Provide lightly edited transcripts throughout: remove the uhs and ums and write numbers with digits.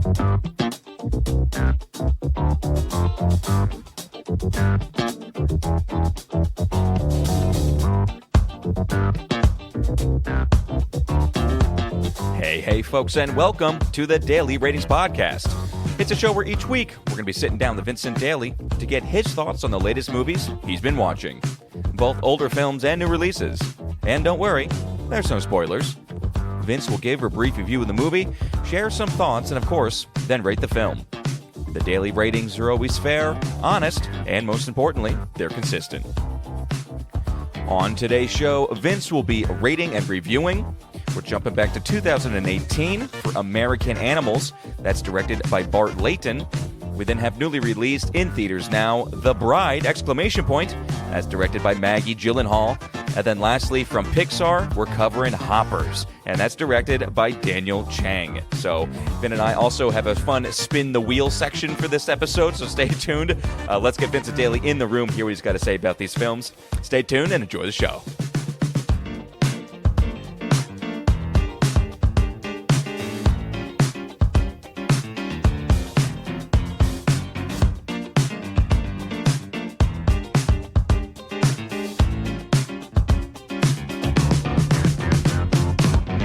Hey folks, and welcome to the Daily Ratings Podcast. It's a show where each week we're going to be sitting down with Vincent Daly to get his thoughts on the latest movies he's been watching, both older films and new releases. And don't worry, there's no spoilers. Vince will give a brief review of the movie, share some thoughts, and of course, then rate the film. The daily ratings are always fair, honest, and most importantly, they're consistent. On today's show, Vince will be rating and reviewing. We're jumping back to 2018 for American Animals. That's directed by Bart Layton. We then have newly released in theaters now, The Bride! That's directed by Maggie Gyllenhaal. And then lastly, from Pixar, we're covering Hoppers, and that's directed by Daniel Chang. So Vin and I also have a fun spin the wheel section for this episode, so stay tuned. Let's get Vincent Daly in the room, hear what he's got to say about these films. Stay tuned and enjoy the show.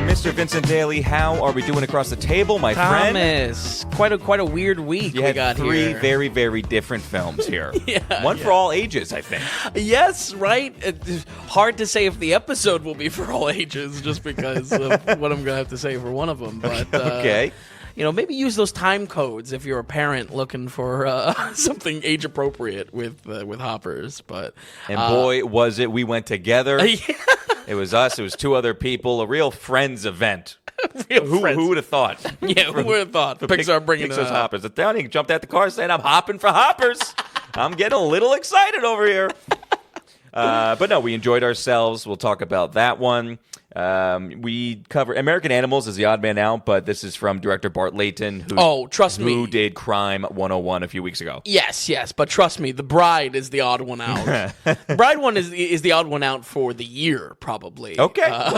Mr. Vincent Daly, how are we doing across the table, my friend? Thomas, quite a weird week you we had got three here. very, very different films here. One for all ages, I think. Yes, right? It's hard to say if the episode will be for all ages just because of what I'm going to have to say for one of them. But, okay. Maybe use those time codes if you're a parent looking for something age appropriate with Hoppers. And boy, was it, we went together. It was us. It was two other people. A real friends event. Who would have thought? Yeah, who would have thought? Pixar bringing Pixar's Hoppers. The Downing jumped out the car saying, "I'm hopping for Hoppers." I'm getting a little excited over here. But no, we enjoyed ourselves. We'll talk about that one. We cover American Animals is the odd man out, but this is from director Bart Layton, who did Crime 101 a few weeks ago. Yes, but trust me, The Bride is the odd one out. The Bride one is the odd one out for the year, probably. Okay.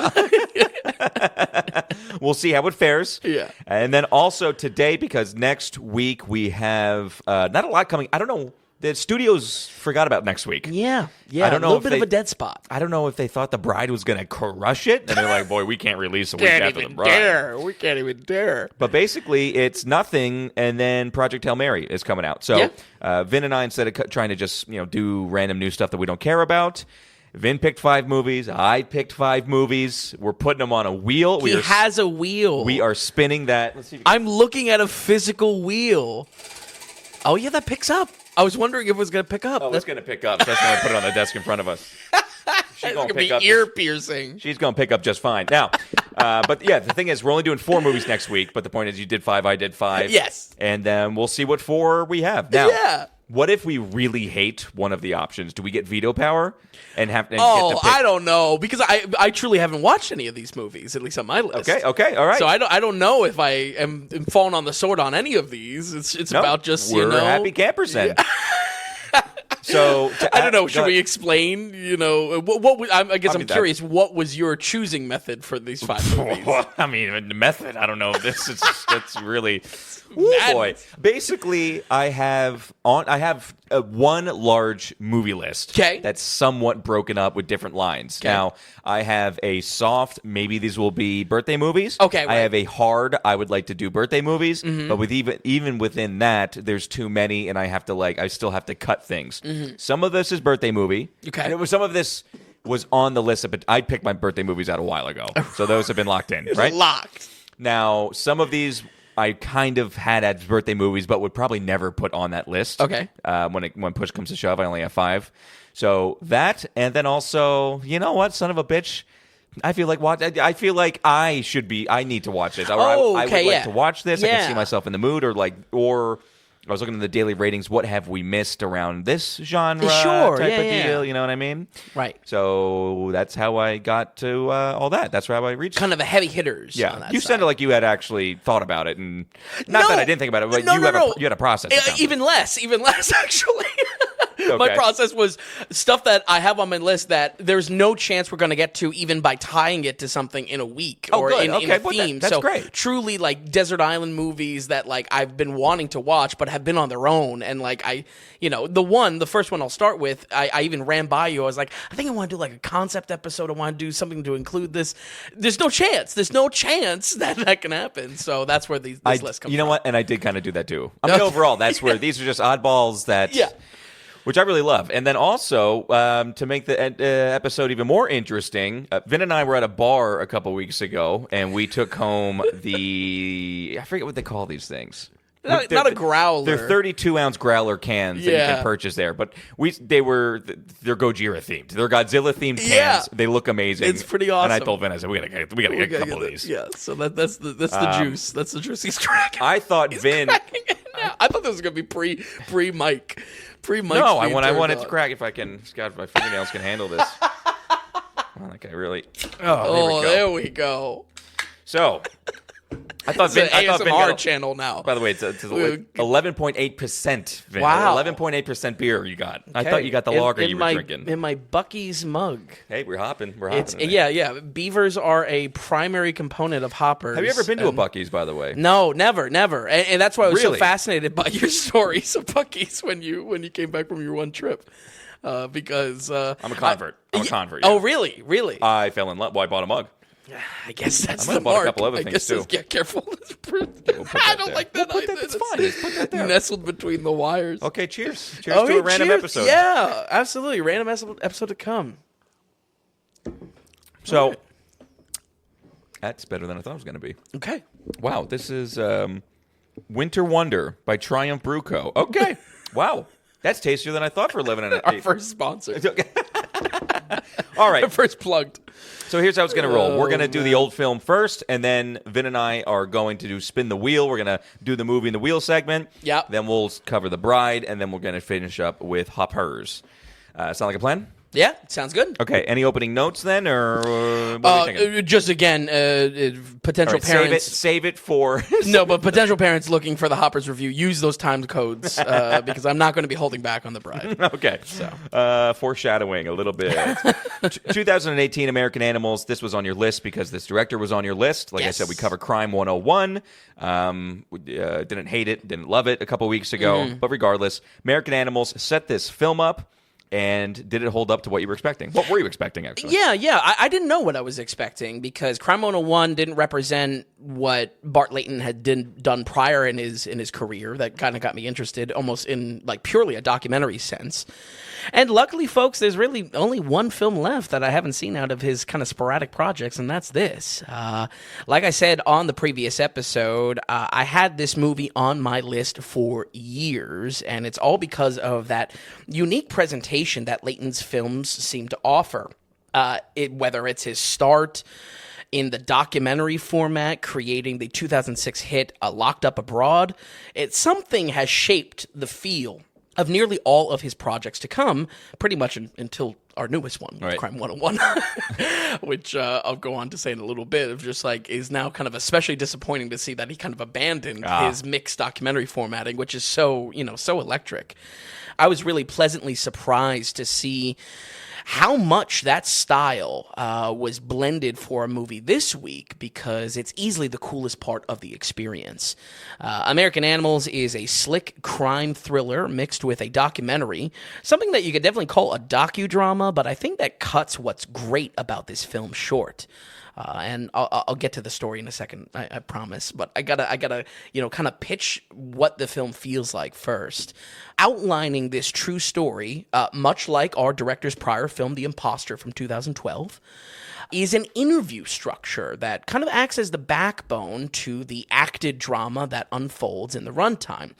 We'll see how it fares. Yeah. And then also today, because next week we have not a lot coming. I don't know. The studios forgot about next week. Yeah. I don't know, a little bit of a dead spot. I don't know if they thought The Bride was going to crush it, and they're like, "Boy, we can't release a week after The Bride. We can't even dare." But basically, it's nothing, and then Project Hail Mary is coming out. So Vin and I, instead of trying to just do random new stuff that we don't care about, Vin picked 5 movies. I picked 5 movies. We're putting them on a wheel. He has a wheel. We are spinning that. Let's see. I'm looking at a physical wheel. Oh yeah, that picks up. I was wondering if it was going to pick up. Oh, it's going to pick up. That's why I put it on the desk in front of us. She's going to be ear-piercing. She's going to pick up just fine. Now, but yeah, the thing is, we're only doing 4 movies next week, but the point is you did 5, I did 5. Yes. And then we'll see what 4 we have. Now, what if we really hate one of the options? Do we get veto power and get to pick? I don't know, because I truly haven't watched any of these movies, at least on my list. Okay, all right. So I don't know if I am falling on the sword on any of these. It's about just, we're happy campers then. So I don't know. Should we explain? I guess I'm curious. What was your choosing method for these 5 movies? I mean, the method. I don't know. That's really. Ooh, boy. Basically, I have one large movie list. Okay. That's somewhat broken up with different lines. Okay. Now, I have a soft. Maybe these will be birthday movies. Okay. Right. I have a hard. I would like to do birthday movies, Mm-hmm. but with even within that, there's too many, and I have to I still have to cut things. Mm-hmm. Some of this is birthday movie. Okay. And some of this was on the list, but I picked my birthday movies out a while ago, so those have been locked in. Right. Locked. Now, some of these I kind of had as birthday movies, but would probably never put on that list. Okay. When push comes to shove, I only have 5. So that, and then also, you know what, son of a bitch, I feel like I need to watch this. I would like to watch this. I can see myself in the mood, or I was looking at the daily ratings. What have we missed around this genre type of deal? You know what I mean? Right. So that's how I got to all that. That's how I reached. Kind of a heavy hitters. Yeah. On that You side. sounded like you had actually thought about it, and not that I didn't think about it, but you had a process. Even less, actually. My process was stuff that I have on my list that there's no chance we're going to get to even by tying it to something in a week or in a theme. That's great. Truly like desert island movies that like I've been wanting to watch but have been on their own. And like the first one I'll start with, I even ran by you. I was like, I think I want to do like a concept episode. I want to do something to include this. There's no chance that can happen. So that's where this list comes from. You know what? And I did kind of do that too. I mean, overall, that's where these are just oddballs that, which I really love. And then also, to make the episode even more interesting, Vin and I were at a bar a couple weeks ago, and we took home I forget what they call these things. Not a growler. They're 32-ounce growler cans that you can purchase there. But they're Gojira themed. They're Godzilla themed cans. Yeah. They look amazing. It's pretty awesome. And I told Vin, I said, we gotta get a couple of these. Yeah. So that's the juice. That's the juice he's cracking. I thought Vin. I thought this was gonna be pre-mic. No, I want it to crack if I can. God, if my fingernails can handle this. Like I really. Oh, there we go. So. I thought Vin, ASMR channel now. By the way, it's 11.8%. Vin. Wow, 11.8% beer you got. Okay. I thought you got the lager you were drinking in my Buc-ee's mug. Hey, we're hopping. Yeah. Beavers are a primary component of hoppers. Have you ever been to a Buc-ee's, by the way? No, never. And that's why I was so fascinated by your stories of Buc-ee's when you came back from your one trip. Because I'm a convert. I'm a convert. Yeah. Oh, really? Really? I fell in love. Well, I bought a mug. I guess that's the mark. I might have bought a couple other things too. Yeah, careful. I don't like that either. It's fine. Just put that there. Nestled between the wires. Okay, cheers. Cheers to a random episode. Yeah, absolutely. Random episode to come. So, that's better than I thought it was going to be. Okay. Wow, this is Winter Wonder by Triumph Brew Co. Okay. Wow. That's tastier than I thought for 11 Our first sponsor. All right. First plugged. So here's how it's going to roll. We're going to do the old film first, and then Vin and I are going to do Spin the Wheel. We're going to do the movie in the wheel segment. Yep. Then we'll cover The Bride, and then we're going to finish up with Hoppers. Sound like a plan? Yeah, sounds good. Okay, any opening notes then, or what are you thinking? Just again, potential parents. Save it for... No, but potential parents looking for the Hoppers review, use those timed codes, because I'm not going to be holding back on The Bride. Okay. So, foreshadowing a little bit. 2018 American Animals, this was on your list because this director was on your list. Like I said, we covered Crime 101. Didn't hate it, didn't love it a couple weeks ago. But regardless, American Animals set this film up. And did it hold up to what you were expecting? What were you expecting, actually? Yeah. I didn't know what I was expecting because Crime 101 didn't represent what Bart Layton had done prior in his career. That kind of got me interested, almost in like purely a documentary sense. And luckily, folks, there's really only one film left that I haven't seen out of his kind of sporadic projects, and that's this. Like I said on the previous episode, I had this movie on my list for years, and it's all because of that unique presentation that Layton's films seem to offer. Whether it's his start in the documentary format, creating the 2006 hit Locked Up Abroad, something has shaped the feel of nearly all of his projects to come, pretty much until our newest one, right. Crime 101, which I'll go on to say in a little bit, of just like is now kind of especially disappointing to see that he kind of abandoned his mixed documentary formatting, which is so electric. I was really pleasantly surprised to see how much that style was blended for a movie this week, because it's easily the coolest part of the experience. American Animals is a slick crime thriller mixed with a documentary, something that you could definitely call a docudrama, but I think that cuts what's great about this film short. And I'll get to the story in a second, I promise. But I gotta, kind of pitch what the film feels like first. Outlining this true story, much like our director's prior film, The Imposter from 2012, is an interview structure that kind of acts as the backbone to the acted drama that unfolds in the runtime.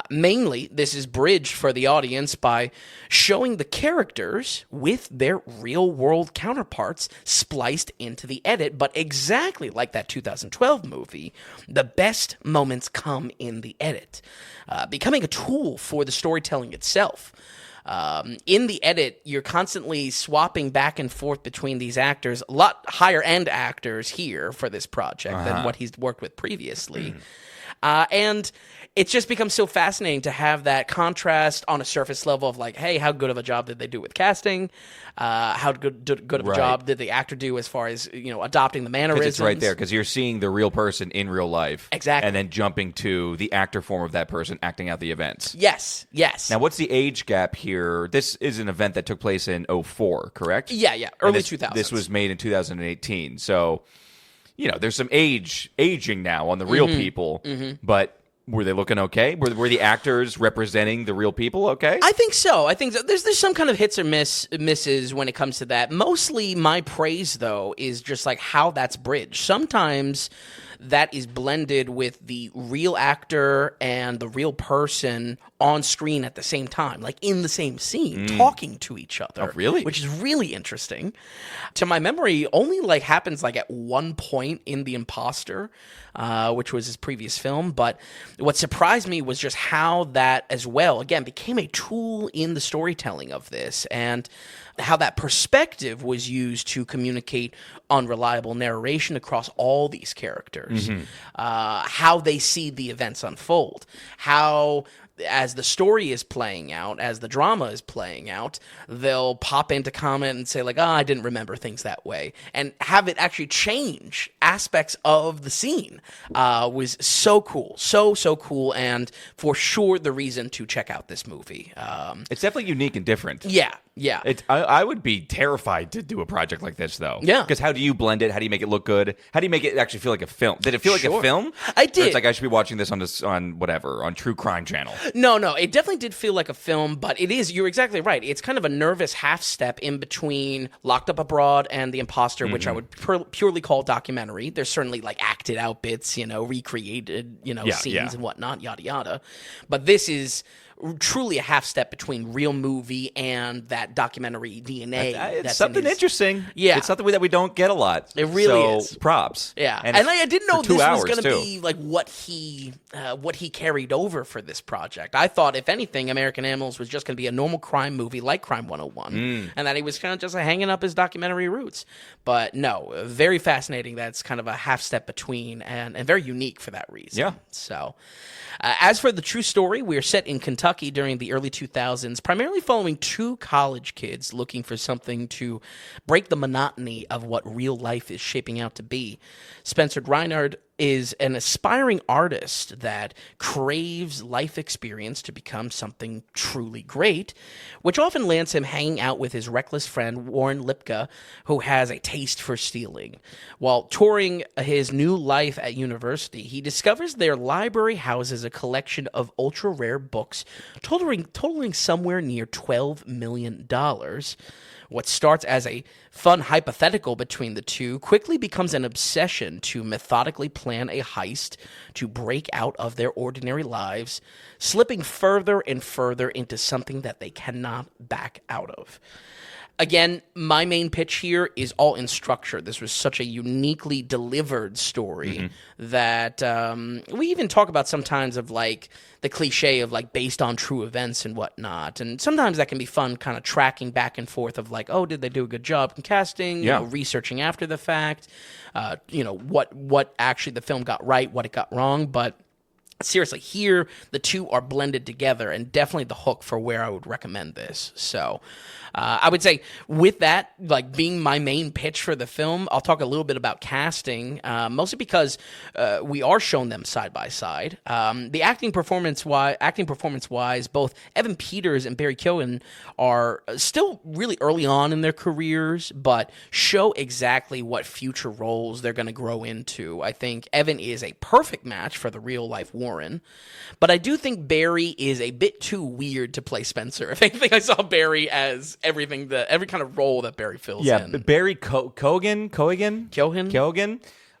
Mainly, this is bridged for the audience by showing the characters with their real-world counterparts spliced into the edit, but exactly like that 2012 movie, the best moments come in the edit, becoming a tool for the storytelling itself. In the edit, you're constantly swapping back and forth between these actors, a lot higher-end actors here for this project than what he's worked with previously. And it's just become so fascinating to have that contrast on a surface level of like, hey, how good of a job did they do with casting? How good of a job did the actor do as far as, adopting the mannerisms? Because it's right there, because you're seeing the real person in real life. Exactly. And then jumping to the actor form of that person acting out the events. Yes. Now, what's the age gap here? This is an event that took place in 2004, correct? Yeah. Early 2000s. This was made in 2018. So, there's some aging now on the real people, but were they looking okay? Were the actors representing the real people okay? I think so. There's some kind of hits or misses when it comes to that. Mostly my praise, though, is just like how that's bridged. Sometimes that is blended with the real actor and the real person on screen at the same time, like in the same scene, talking to each other. Oh, really? Which is really interesting. To my memory, only like happens like at one point in The Imposter, which was his previous film. But what surprised me was just how that as well, again, became a tool in the storytelling of this, and how that perspective was used to communicate unreliable narration across all these characters, how they see the events unfold, how as the story is playing out, as the drama is playing out, they'll pop into comment and say like, I didn't remember things that way, and have it actually change aspects of the scene was so cool. So cool, and for sure the reason to check out this movie. It's definitely unique and different. Yeah. I would be terrified to do a project like this, though. Yeah. Because how do you blend it? How do you make it look good? How do you make it actually feel like a film? Did it feel like a film? I did. Or it's like I should be watching this on True Crime Channel. No, it definitely did feel like a film, but you're exactly right. It's kind of a nervous half step in between Locked Up Abroad and The Imposter, which I would purely call documentary. There's certainly like acted out bits, recreated, scenes and whatnot, yada yada. But this is truly a half step between real movie and that documentary DNA. It's something interesting. Yeah. It's something that we don't get a lot. It really is. Props. Yeah. And I didn't know this was going to too. be like what he carried over for this project. I thought, if anything, American Animals was just going to be a normal crime movie like Crime 101, and that he was kind of just hanging up his documentary roots. But no, very fascinating. That's kind of a half step between, and very unique for that reason. Yeah. So, as for the true story, we are set in Kentucky during the early 2000s, primarily following two college kids looking for something to break the monotony of what real life is shaping out to be. Spencer Reinhard is an aspiring artist that craves life experience to become something truly great, which often lands him hanging out with his reckless friend Warren Lipka, who has a taste for stealing. While touring his new life at university, he discovers their library houses a collection of ultra-rare books totaling somewhere near $12 million. What starts as a fun hypothetical between the two quickly becomes an obsession to methodically plan a heist to break out of their ordinary lives, slipping further and further into something that they cannot back out of. Again, my main pitch here is all in structure. This was such a uniquely delivered story that we even talk about sometimes of like the cliche of like based on true events and whatnot. And sometimes that can be fun, kind of tracking back and forth of like, oh, did they do a good job in casting? Yeah. Researching after the fact. What actually the film got right, what it got wrong. But seriously, here the two are blended together, and definitely the hook for where I would recommend this. So I would say with that, like being my main pitch for the film, I'll talk a little bit about casting, mostly because we are shown them side by side. The acting performance wise, both Evan Peters and Barry Keoghan are still really early on in their careers, but show exactly what future roles they're going to grow into. I think Evan is a perfect match for the real life Warren, but I do think Barry is a bit too weird to play Spencer. If anything, I saw Barry as every kind of role that Barry fills in. Yeah, Barry Keoghan.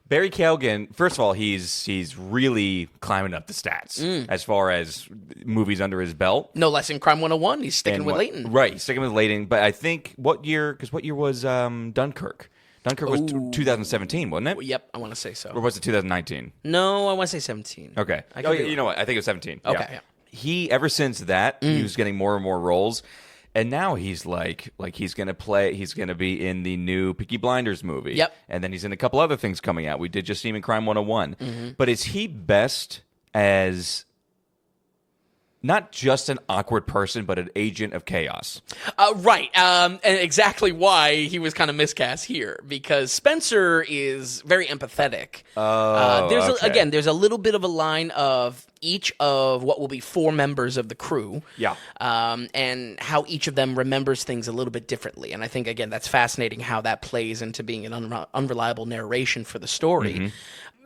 Barry Keoghan, first of all, he's really climbing up the stats as far as movies under his belt. No less than Crime 101. He's sticking with Leighton. Right, he's sticking with Leighton. But I think, what year was Dunkirk? Dunkirk was 2017, wasn't it? Yep, I want to say so. Or was it 2019? No, I want to say 17. Okay. You know what? I think it was 17. Okay, yeah. He, ever since that, he was getting more and more roles. And now he's like he's going to be in the new Peaky Blinders movie. Yep. And then he's in a couple other things coming out. We did just see him in Crime 101. But is he best as not just an awkward person, but an agent of chaos. Right. And exactly why he was kind of miscast here, because Spencer is very empathetic. There's a little bit of a line of each of what will be 4 members of the crew. Yeah. And how each of them remembers things a little bit differently. And I think, again, that's fascinating how that plays into being an unreliable narration for the story. Mm-hmm.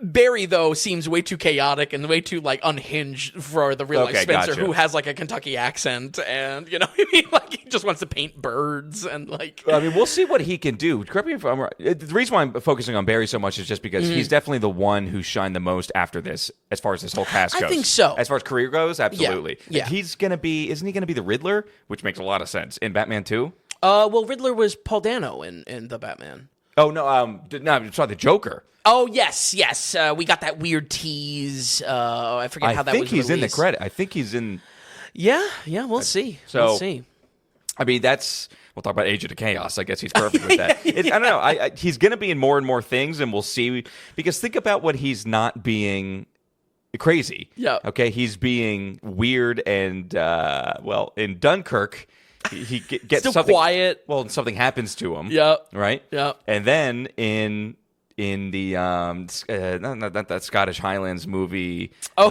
Barry, though, seems way too chaotic and way too, like, unhinged for the real life Spencer, who has, like, a Kentucky accent and, you know what I mean? Like, he just wants to paint birds and, like... I mean, we'll see what he can do. Correct me if I'm right. The reason why I'm focusing on Barry so much is just because he's definitely the one who shined the most after this, as far as this whole cast goes. I think so. As far as career goes, absolutely. Yeah. Isn't he going to be the Riddler? Which makes a lot of sense. In Batman 2? Well, Riddler was Paul Dano in The Batman. Oh, no, I'm sorry, the Joker. Oh, yes. We got that weird tease. I forget how that was released. I think he's in the credit. I think he's in... Yeah, we'll see. We'll see. I mean, we'll talk about Agent of Chaos. I guess he's perfect with that. I don't know. He's going to be in more and more things, and we'll see. Because think about what he's not being crazy. Yeah. Okay, he's being weird and, in Dunkirk... He gets still something quiet. Well, something happens to him. Yep. Right. Yep. And then in the not that Scottish Highlands movie. Oh.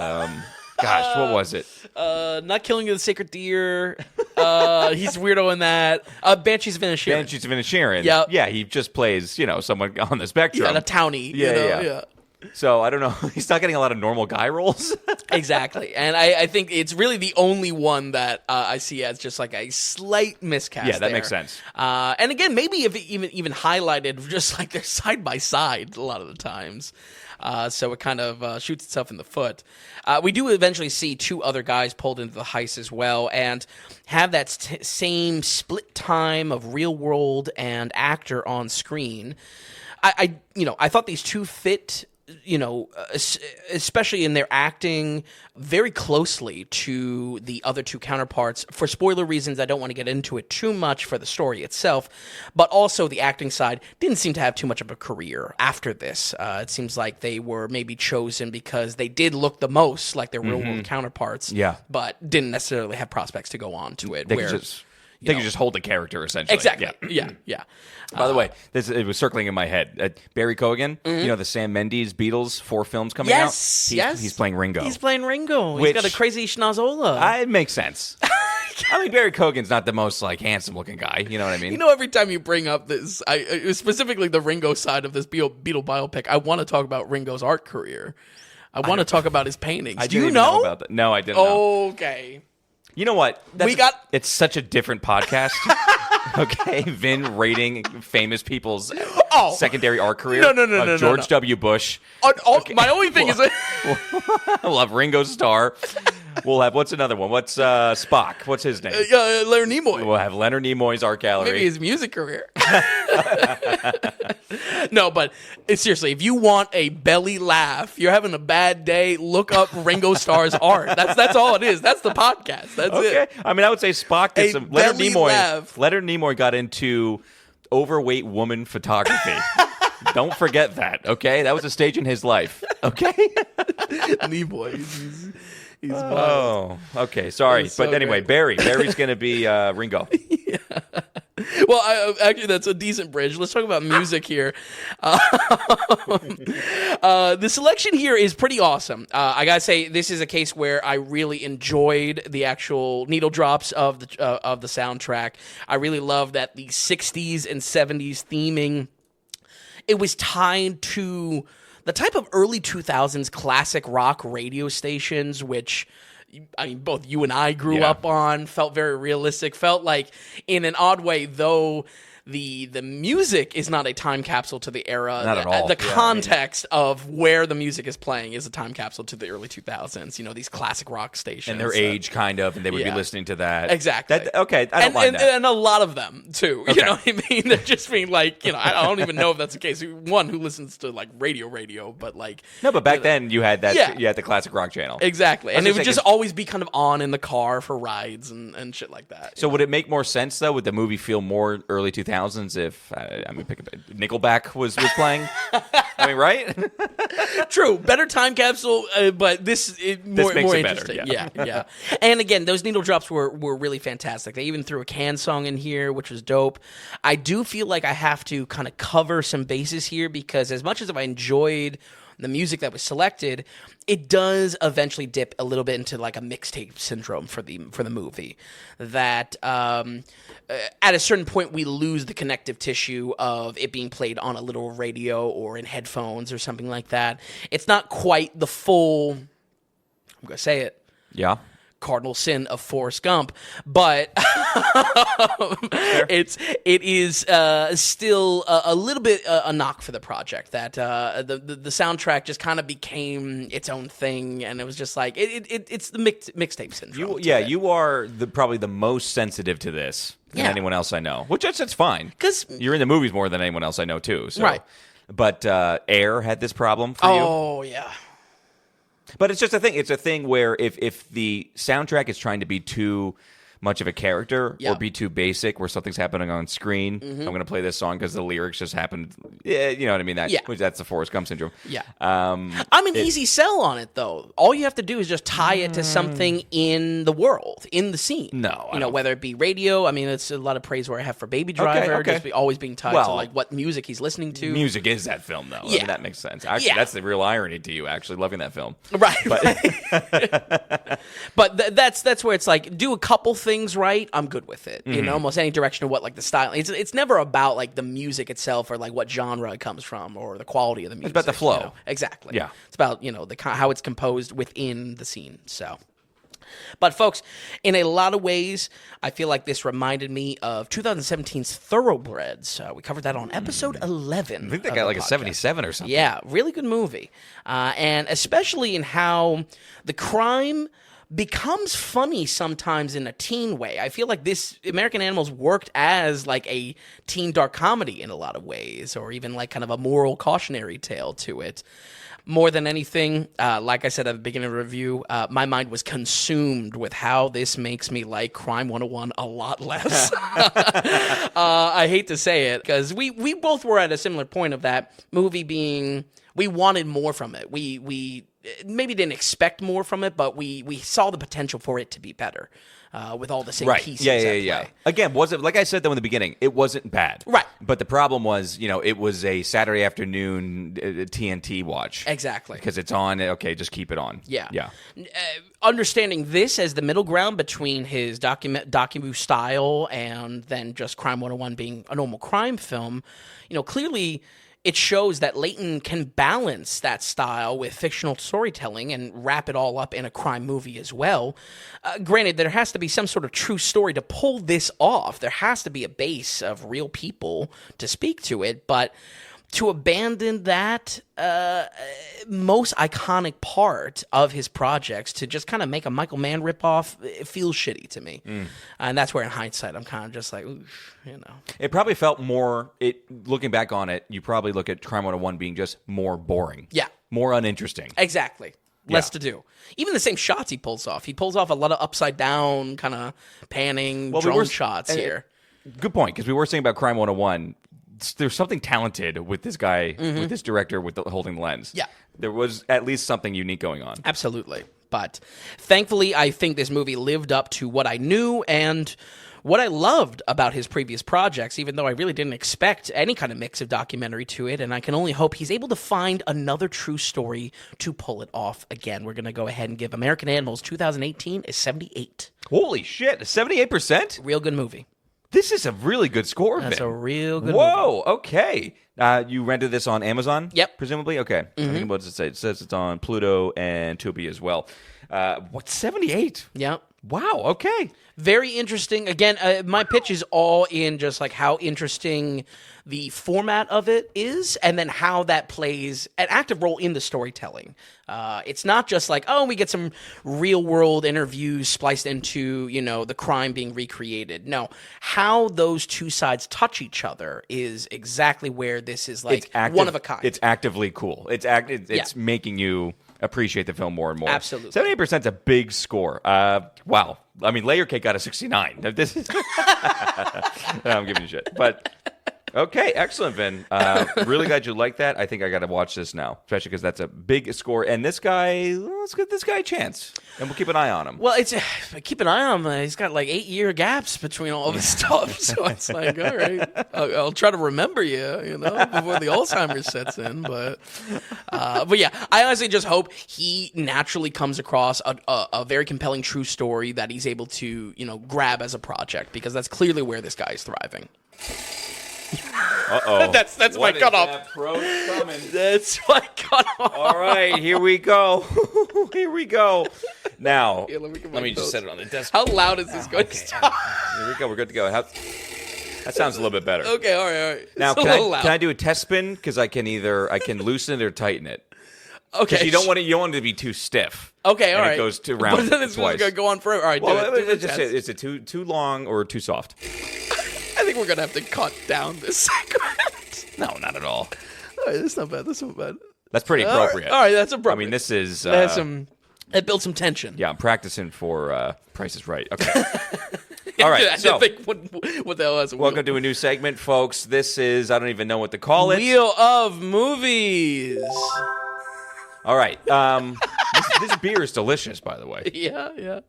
Gosh, what was it? Not Killing of the Sacred Deer. He's weirdo in that. Banshees of Inisherin. Banshees of Inisherin. Yep. Yeah, he just plays someone on the spectrum. Yeah, a townie. Yeah. So I don't know. He's not getting a lot of normal guy roles. Exactly, and I think it's really the only one that I see as just like a slight miscast. Yeah, that makes sense. And again, maybe if it even highlighted just like they're side by side a lot of the times. So it kind of shoots itself in the foot. We do eventually see 2 other guys pulled into the heist as well, and have that same split time of real world and actor on screen. I thought these 2 fit. Especially in their acting, very closely to the other 2 counterparts. For spoiler reasons, I don't want to get into it too much for the story itself, but also the acting side didn't seem to have too much of a career after this. It seems like they were maybe chosen because they did look the most like their real-world counterparts, but didn't necessarily have prospects to go on to it. They could just hold the character, essentially. Exactly. Yeah. By the way, it was circling in my head. Barry Cogan, the Sam Mendes Beatles 4 films coming out. Yes. He's playing Ringo. He's got a crazy schnozola. It makes sense. I mean, Barry Cogan's not the most handsome looking guy. You know what I mean? Every time you bring up this, specifically the Ringo side of this Beatle biopic, I want to talk about Ringo's art career. I want to talk about his paintings. Do you know about that? No, I didn't know. Okay. You know what? It's such a different podcast. Okay, Vin rating famous people's secondary art career. No. George W. Bush. Okay. My only thing is we'll have Ringo Starr. We'll have, what's another one? What's Spock? What's his name? Leonard Nimoy. We'll have Leonard Nimoy's art gallery. Maybe his music career. No, but seriously, if you want a belly laugh, you're having a bad day, look up Ringo Starr's art. That's all it is. That's the podcast. That's it. I mean, I would say Spock did some. Leonard laugh. Nimoy got into overweight woman photography. Don't forget that, okay? That was a stage in his life, okay? Nimoy, he's wild. Okay, sorry. So but anyway, great. Barry's going to be Ringo. Yeah. Well, actually, that's a decent bridge. Let's talk about music here. The selection here is pretty awesome. I gotta say, this is a case where I really enjoyed the actual needle drops of the soundtrack. I really love that the 60s and 70s theming. It was tied to the type of early 2000s classic rock radio stations, which, I mean, both you and I grew up on, felt very realistic, felt like, in an odd way, though the music is not a time capsule to the era. Not at all. The context of where the music is playing is a time capsule to the early 2000s, these classic rock stations. And their age, kind of, and they would be listening to that. Exactly. I don't mind that. And a lot of them, too. Okay. You know what I mean? They're just being like, I don't even know if that's the case. One who listens to, radio, but No, but back then you had that. You had the classic rock channel. Exactly. And it would just always be kind of on in the car for rides and shit like that. So would it make more sense, though? Would the movie feel more early 2000s 2000s if Nickelback was playing. I mean, right? True, better time capsule, but this more makes it interesting. better, Yeah. And again, those needle drops were really fantastic. They even threw a Can song in here, which was dope. I do feel like I have to kind of cover some bases here because as much as I enjoyed the music that was selected, it does eventually dip a little bit into like a mixtape syndrome for the movie. That at a certain point we lose the connective tissue of it being played on a little radio or in headphones or something like that. It's not quite the full. I'm gonna say it. Yeah. Cardinal sin of Forrest Gump, but it is still a little bit a knock for the project that the soundtrack just kind of became its own thing, and it was just like it's the mixtape syndrome. You are probably the most sensitive to this than anyone else I know, which that's fine because you're in the movies more than anyone else I know too. So. Right, but Air had this problem for you. Oh yeah. But it's just a thing. It's a thing where if the soundtrack is trying to be too much of a character or be too basic, where something's happening on screen, I'm going to play this song because the lyrics just happened. Yeah, you know what I mean? That's the Forrest Gump syndrome. Yeah. I'm an easy sell on it, though. All you have to do is just tie it to something in the world, in the scene. No. Whether it be radio. I mean, it's a lot of praise where I have for Baby Driver. Okay. Just always being tied to like what music he's listening to. Music is that film, though. I mean, that makes sense. Actually, that's the real irony to you, actually, loving that film. Right. But that's where it's like, do a couple things right, I'm good with it. In almost any direction of what like the style. It's never about like the music itself or like what genre it comes from or the quality of the music. It's about the flow. Exactly. Yeah. It's about how it's composed within the scene. So. But folks, in a lot of ways, I feel like this reminded me of 2017's Thoroughbreds. We covered that on episode 11. I think they got like a 77 or something. Yeah, really good movie. And especially in how the crime becomes funny sometimes in a teen way. I feel like this American Animals worked as like a teen dark comedy in a lot of ways, or even like kind of a moral cautionary tale to it. More than anything, like I said at the beginning of the review, my mind was consumed with how this makes me like Crime 101 a lot less. I hate to say it, because we both were at a similar point of that movie being, we wanted more from it. We maybe didn't expect more from it, but we saw the potential for it to be better. With all the same pieces. Yeah. Again, wasn't like I said though in the beginning, it wasn't bad. Right. But the problem was, it was a Saturday afternoon TNT watch. Exactly. Because it's on. Okay, just keep it on. Yeah. Yeah. Understanding this as the middle ground between his docu style and then just Crime 101 being a normal crime film, clearly it shows that Leighton can balance that style with fictional storytelling and wrap it all up in a crime movie as well. Granted, there has to be some sort of true story to pull this off. There has to be a base of real people to speak to it, but to abandon that most iconic part of his projects to just kind of make a Michael Mann ripoff, it feels shitty to me. And that's where in hindsight I'm kind of just like, It probably felt more, looking back on it, you probably look at Crime 101 being just more boring. Yeah. More uninteresting. Exactly. Less to do. Even the same shots he pulls off. He pulls off a lot of upside down kind of panning drone shots here. Good point, because we were saying about Crime 101, there's something talented with this guy, with this director, with holding the lens. Yeah. There was at least something unique going on. Absolutely. But thankfully, I think this movie lived up to what I knew and what I loved about his previous projects, even though I really didn't expect any kind of mix of documentary to it, and I can only hope he's able to find another true story to pull it off again. We're going to go ahead and give American Animals 2018 a 78. Holy shit, 78%? Real good movie. This is a really good score. That's a real good Whoa, movie. Okay. You rented this on Amazon? Yep. Presumably? Okay. I think what does it say? It says it's on Pluto and Tubi as well. 78? Yep. Wow, okay. Very interesting. Again, my pitch is all in just like how interesting the format of it is and then how that plays an active role in the storytelling. It's not just like, we get some real world interviews spliced into, the crime being recreated. No, how those two sides touch each other is exactly where this is like one of a kind. It's actively cool. It's making you appreciate the film more and more. Absolutely. 78% is a big score. Wow. I mean, Layer Cake got a 69. This is I'm giving you shit. But okay, excellent, Vin. Really glad you like that. I think I got to watch this now, especially because that's a big score. And this guy, let's give this guy a chance, and we'll keep an eye on him. Well, keep an eye on him. He's got like 8-year gaps between all of his stuff, so it's like, all right, I'll try to remember you know, before the Alzheimer's sets in. But yeah, I honestly just hope he naturally comes across a very compelling true story that he's able to, you know, grab as a project, because that's clearly where this guy is thriving. Uh-oh. That's my cutoff. That's my cutoff. All right, here we go. Here we go. Now, Here, let me just set it on the desk. How loud is this going to stop? Here we go. We're good to go. That sounds a little bit better. Okay, all right. Now, It's a little loud. can I do a test spin? Because I can loosen it or tighten it. Okay. Because you don't want it to be too stiff. Okay, all and right. it goes to round But then it's twice. going to go on forever. All right, Well, do it. just say, is it too long or too soft? I think we're going to have to cut down this segment. No, not at all. All right, that's not bad. That's pretty appropriate. All right, that's appropriate. I mean, this is... It built some tension. Yeah, I'm practicing for Price is Right. Okay. All right, I so... didn't think what the hell is a Welcome to a new segment, folks. This is... I don't even know what to call it. Wheel of Movies. All right. This beer is delicious, by the way. Yeah.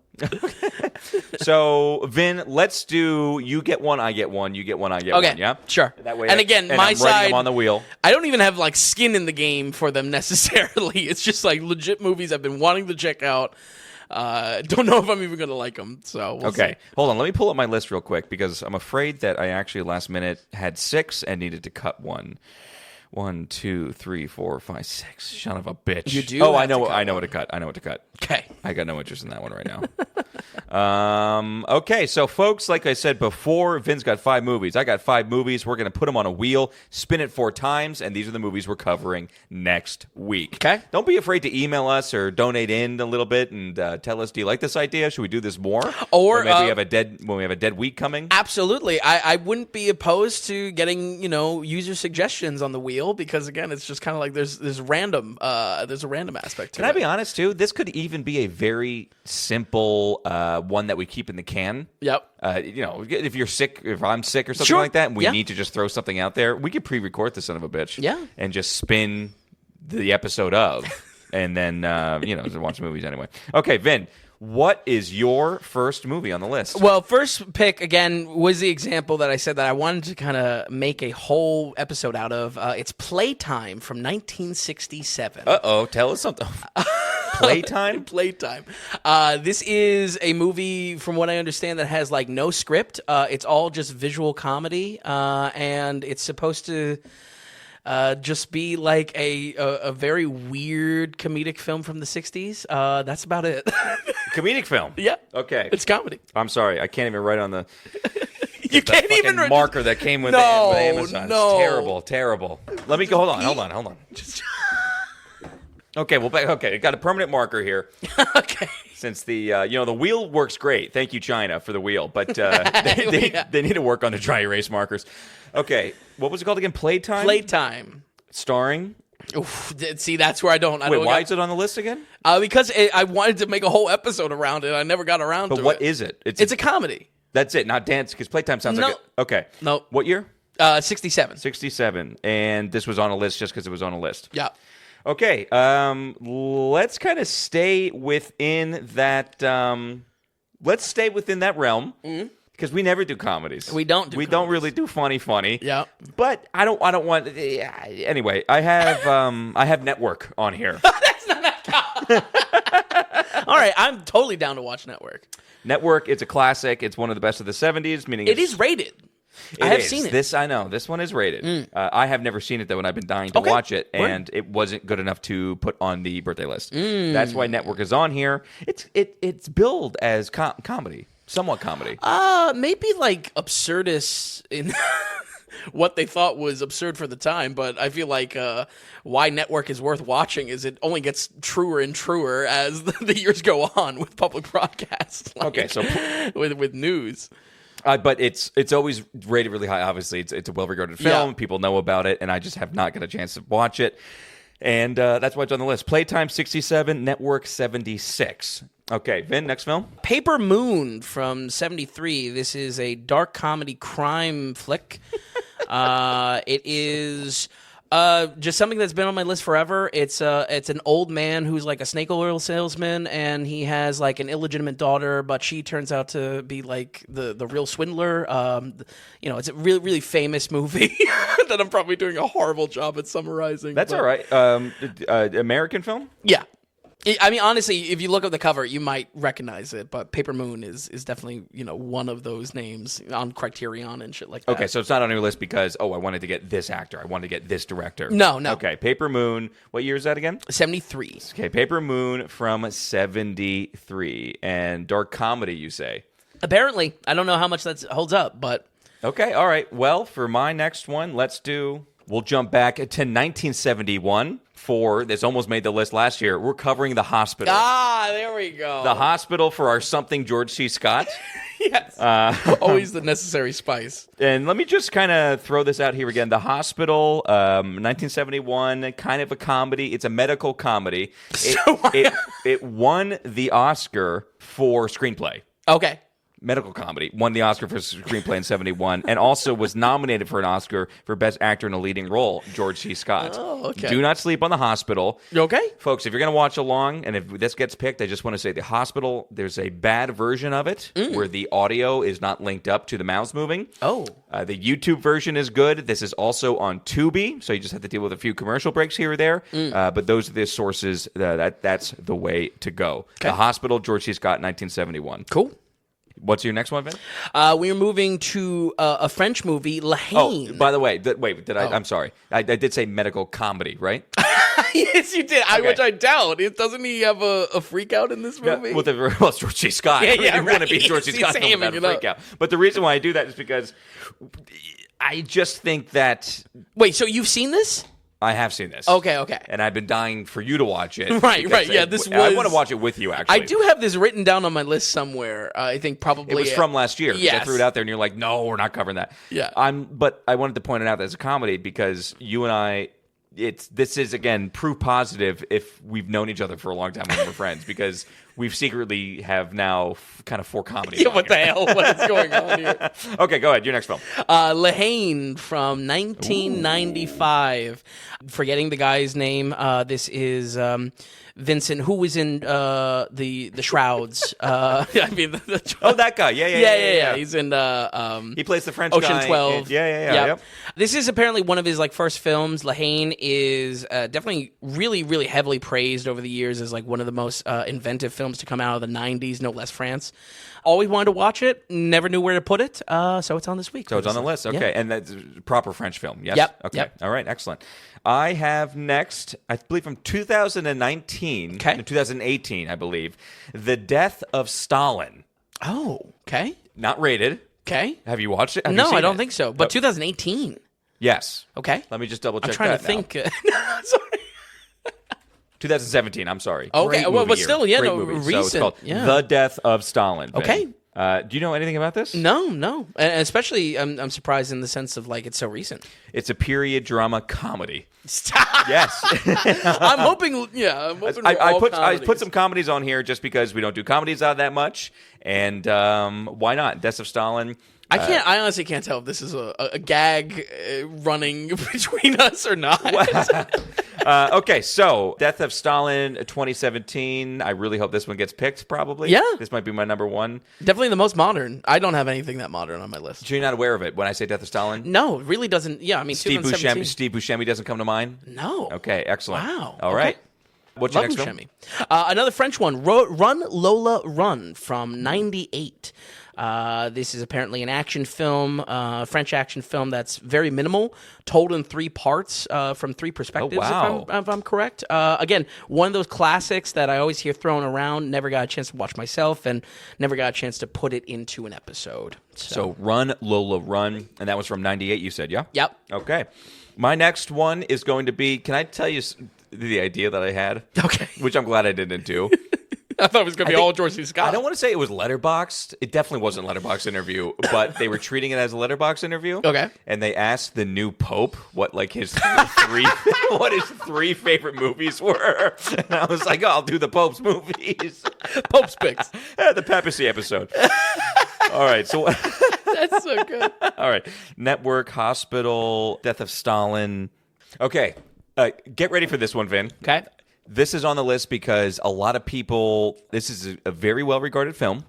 So, Vin, let's do you get one, I get one, you get one, I get Okay, one, yeah? sure. That way And again, my I'm writing side- them on the wheel. I don't even have like skin in the game for them necessarily. It's just like legit movies I've been wanting to check out. Don't know if I'm even going to like them. So we'll Okay. see. Hold on. Let me pull up my list real quick because I'm afraid that I actually last minute had 6 and needed to cut one. 1, 2, 3, 4, 5, 6. Son of a bitch. You do Oh, I have to know. cut I know one. what to cut. I know what to cut. Okay. I got no interest in that one right now. Okay, so folks, like I said before, Vin's got 5 movies. I got 5 movies. We're going to put them on a wheel, spin it 4 times, and these are the movies we're covering next week. Okay. Don't be afraid to email us or donate in a little bit and tell us, do you like this idea? Should we do this more? Or, maybe when we have a dead week coming? Absolutely. I wouldn't be opposed to getting, user suggestions on the wheel because, again, it's just kind of like there's a random aspect to it. Can I be honest, too? This could even be a very simple one that we keep in the can. Yep. If you're sick, if I'm sick or something Sure. like that, and we Yeah. need to just throw something out there, we could pre-record this son of a bitch. Yeah. And just spin the episode of, and then, just watch movies anyway. Okay, Vin, what is your first movie on the list? Well, first pick, again, was the example that I said that I wanted to kind of make a whole episode out of. It's Playtime from 1967. Uh-oh, tell us something. Playtime? Playtime. This is a movie, from what I understand, that has like no script. It's all just visual comedy, and it's supposed to just be like a very weird comedic film from the 60s. That's about it. Comedic film? Yeah. Okay. It's comedy. I'm sorry, I can't even write on the... You that can't even fucking marker that came with No, Amazon. no. It's terrible. Let me go. Hold on. Okay, I got a permanent marker here. Okay. Since the the wheel works great. Thank you, China, for the wheel, but they need to work on the dry erase markers. Okay, what was it called again? Playtime. Playtime. Starring. Oof, see, that's where I don't. Wait, why is it on the list again? Because I wanted to make a whole episode around it. I never got around to it. But what is it? It's a comedy. That's it, not dance. Because Playtime sounds like it. Okay. No. What year? 67. 67, and this was on a list just because it was on a list. Yeah. Okay, let's kind of stay within that. Let's stay within that realm because we never do comedies. We don't do We don't comedies. really do funny. Yeah. But I don't want. Anyway, I have Network on here. All right, I'm totally down to watch Network. Network. It's a classic. It's one of the best of the 70s. Meaning It is rated. I have seen it. This I know. This one is rated. I have never seen it though, and I've been dying to Okay. watch it, Word. and it wasn't good enough to put on the birthday list. That's why Network is on here. It's billed as comedy, somewhat comedy. Maybe like absurdist in what they thought was absurd for the time, but I feel like why Network is worth watching is it only gets truer and truer as the years go on with public broadcasts. Like, Okay, so with news. but it's always rated really high. Obviously, it's a well regarded film. Yeah. People know about it, and I just have not got a chance to watch it. And that's why it's on the list. Playtime 67, Network 76. Okay, Vin, next film? Paper Moon from 73. This is a dark comedy crime flick. It is just something that's been on my list forever. It's an old man who's like a snake oil salesman, and he has like an illegitimate daughter, but she turns out to be like the real swindler. It's a really, really famous movie that I'm probably doing a horrible job at summarizing. That's all right. American film? Yeah. I mean, honestly, if you look at the cover, you might recognize it, but Paper Moon is definitely, one of those names on Criterion and shit like that. Okay, so it's not on your list because, I wanted to get this actor. I wanted to get this director. No. Okay, Paper Moon. What year is that again? 73. Okay, Paper Moon from 73. And dark comedy, you say? Apparently. I don't know how much that holds up, but... Okay, all right. Well, for my next one, we'll jump back to 1971. This almost made the list last year. We're covering The Hospital. There we go. The Hospital for our something George C. Scott. Yes. Always the necessary spice. And let me just kind of throw this out here again. The Hospital, 1971, kind of a comedy. It's a medical comedy. It won the Oscar for screenplay. Okay. Medical comedy, won the Oscar for screenplay in 71, and also was nominated for an Oscar for Best Actor in a Leading Role, George C. Scott. Oh, okay. Do not sleep on The Hospital. Okay. Folks, if you're going to watch along, and if this gets picked, I just want to say The Hospital, there's a bad version of it where the audio is not linked up to the mouths moving. Oh. The YouTube version is good. This is also on Tubi, so you just have to deal with a few commercial breaks here or there. But those are the sources. That's the way to go. Okay. The Hospital, George C. Scott, 1971. Cool. What's your next one, Vin? We are moving to a French movie, La Haine. Oh, by the way, I'm sorry. I did say medical comedy, right? Yes, you did. Okay. Which I doubt. Doesn't he have a freak out in this movie? Well, it's George C. Scott. Yeah, It wouldn't be George C. He's Scott film without a freak out. But the reason why I do that is because I just think that... Wait, so you've seen this? I have seen this. Okay. And I've been dying for you to watch it. Right. Yeah, I want to watch it with you, actually. I do have this written down on my list somewhere. I think probably... It was from last year. Yes. I threw it out there, and you're like, no, we're not covering that. Yeah. But I wanted to point it out as a comedy because you and I... This is, again, proof positive if we've known each other for a long time when we're friends, because we've secretly have now kind of 4 comedies. Yeah, what the hell? What is going on here? Okay, go ahead. Your next film. La Haine from 1995. Forgetting the guy's name. This is Vincent, who was in the Shrouds. I mean, that guy. Yeah. He's in he plays the French Ocean guy. 12. Yeah. Yep. This is apparently one of his first films. La Haine is definitely really, really heavily praised over the years as one of the most inventive films to come out of the 90s, no less France. Always wanted to watch it, never knew where to put it, so it's on this week. So it's on the list. Okay, and that's a proper French film, yes? Yep. Okay, Yep. All right, excellent. I have next, I believe from 2019, Okay. 2018, I believe, The Death of Stalin. Oh, okay. Not rated. Okay. Have you watched it? Have you No, seen I don't it? think so. But 2018. Yes. Okay. Let me just double check I'm trying that to think. Sorry. 2017, I'm sorry. Okay, Great well, movie but year. still, yeah, Great no, movie. So it's recent, called yeah. The Death of Stalin. Vin. Okay. Do you know anything about this? No. And especially, I'm surprised in the sense of it's so recent. It's a period drama comedy. Stop. Yes. I'm hoping, I put some comedies on here just because we don't do comedies out that much. And why not? Death of Stalin. I honestly can't tell if this is a gag running between us or not. Okay, so Death of Stalin 2017. I really hope this one gets picked, probably. Yeah. This might be my number one. Definitely the most modern. I don't have anything that modern on my list. So you're not aware of it when I say Death of Stalin? No, it really doesn't. Yeah, I mean, Steve 2017. Buscemi doesn't come to mind? No. Okay, excellent. Wow. All Okay. right. What's your Love next film? Buscemi. Another French one, Run, Lola, Run from 98. This is apparently an action film, French action film that's very minimal, told in 3 parts from 3 perspectives, wow. if I'm correct. Again, one of those classics that I always hear thrown around, never got a chance to watch myself, and never got a chance to put it into an episode. So Run, Lola, Run, and that was from 98, you said, yeah? Yep. Okay. My next one is going to be, can I tell you the idea that I had? Okay. Which I'm glad I didn't do. I thought it was going to be all George C. Scott. I don't want to say it was letterboxed. It definitely wasn't a letterboxed interview, but they were treating it as a letterboxed interview. Okay. And they asked the new Pope what like his what his 3 favorite movies were. And I was like, oh, I'll do the Pope's movies. Pope's picks. The papacy episode. All right, so That's so good. all right, Network, Hospital, Death of Stalin. Okay, get ready for this one, Vin. Okay. This is on the list because a lot of people. This is a very well-regarded film.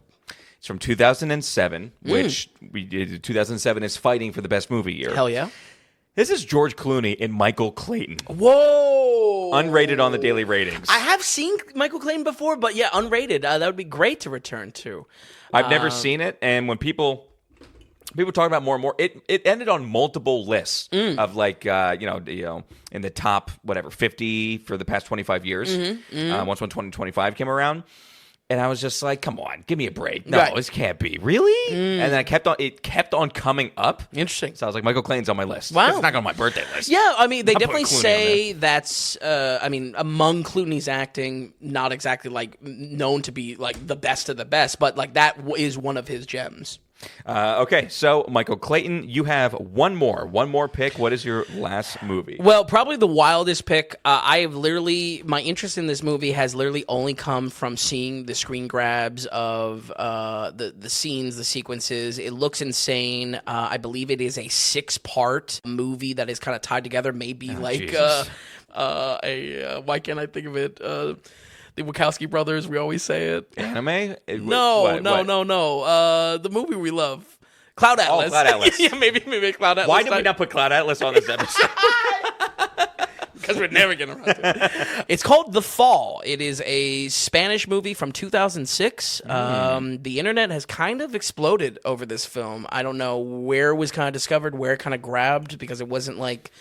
It's from 2007, which 2007 is fighting for the best movie year. Hell yeah. This is George Clooney and Michael Clayton. Whoa. Unrated on the daily ratings. I have seen Michael Clayton before, but yeah, unrated. That would be great to return to. I've never seen it, and when people talk about more and more, it ended on multiple lists of like in the top 50 for the past 25 years. Once when 2025 came around, and I was just like, come on, give me a break. No, Right. this can't be really. And then it kept on coming up. Interesting. So I was like, Michael Clayton's on my list. Wow. It's not on my birthday list. Yeah, I mean, they I'm definitely putting Clooney say that's, among Clooney's acting, not exactly, like, known to be, like, the best of the best, but, like, that is one of his gems. Okay, so Michael Clayton, you have one more pick. What is your last movie? Well, probably the wildest pick. My interest in this movie has literally only come from seeing the screen grabs of the scenes, the sequences. It looks insane. I believe it is a 6-part movie that is kind of tied together. Maybe why can't I think of it? The Wachowski brothers, we always say it. Anime? No. The movie we love. Cloud Atlas. Oh, Cloud Atlas. Yeah, maybe Cloud Atlas. Why did we not put Cloud Atlas on this episode? Because we're never getting around to it. It's called The Fall. It is a Spanish movie from 2006. The internet has kind of exploded over this film. I don't know where it was kind of discovered, where it kind of grabbed, because it wasn't like,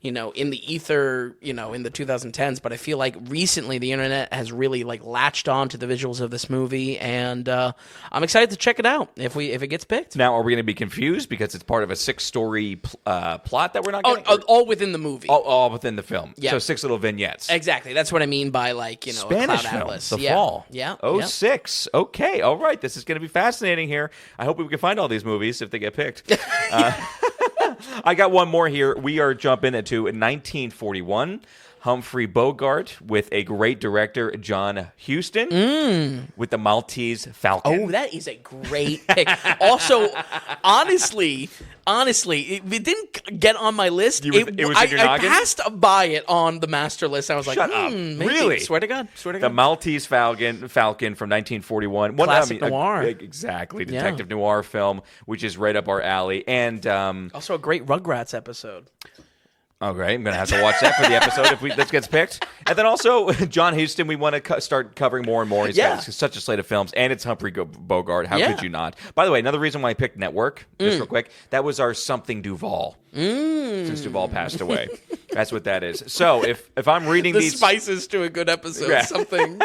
in the ether, in the 2010s. But I feel like recently the internet has really like latched on to the visuals of this movie, and I'm excited to check it out if it gets picked. Now, are we going to be confused because it's part of a 6-story plot that we're not getting? All within the movie. All within the film. Yeah. So 6 little vignettes. Exactly. That's what I mean by like, Spanish a Cloud film, Atlas. The Fall. Yeah. 06. Okay. All right. This is going to be fascinating here. I hope we can find all these movies if they get picked. I got one more here. We are jumping into 1941. Humphrey Bogart with a great director, John Huston, with the Maltese Falcon. Oh, that is a great pick. Also, honestly, it didn't get on my list. It was in your I noggin? passed by it on the master list. I was like, Shut up. maybe. Really? Swear to God. The Maltese Falcon from 1941. Classic noir. Exactly. Detective noir film, which is right up our alley. And also a great Rugrats episode. okay, I'm going to have to watch that for the episode if this gets picked. And then also, John Huston, we want to start covering more and more. He's got such a slate of films, and it's Humphrey Bogart. How could you not? By the way, another reason why I picked Network, just real quick, that was our Something Duvall. Since Duvall passed away. That's what that is. So if I'm reading these... spices to a good episode, something...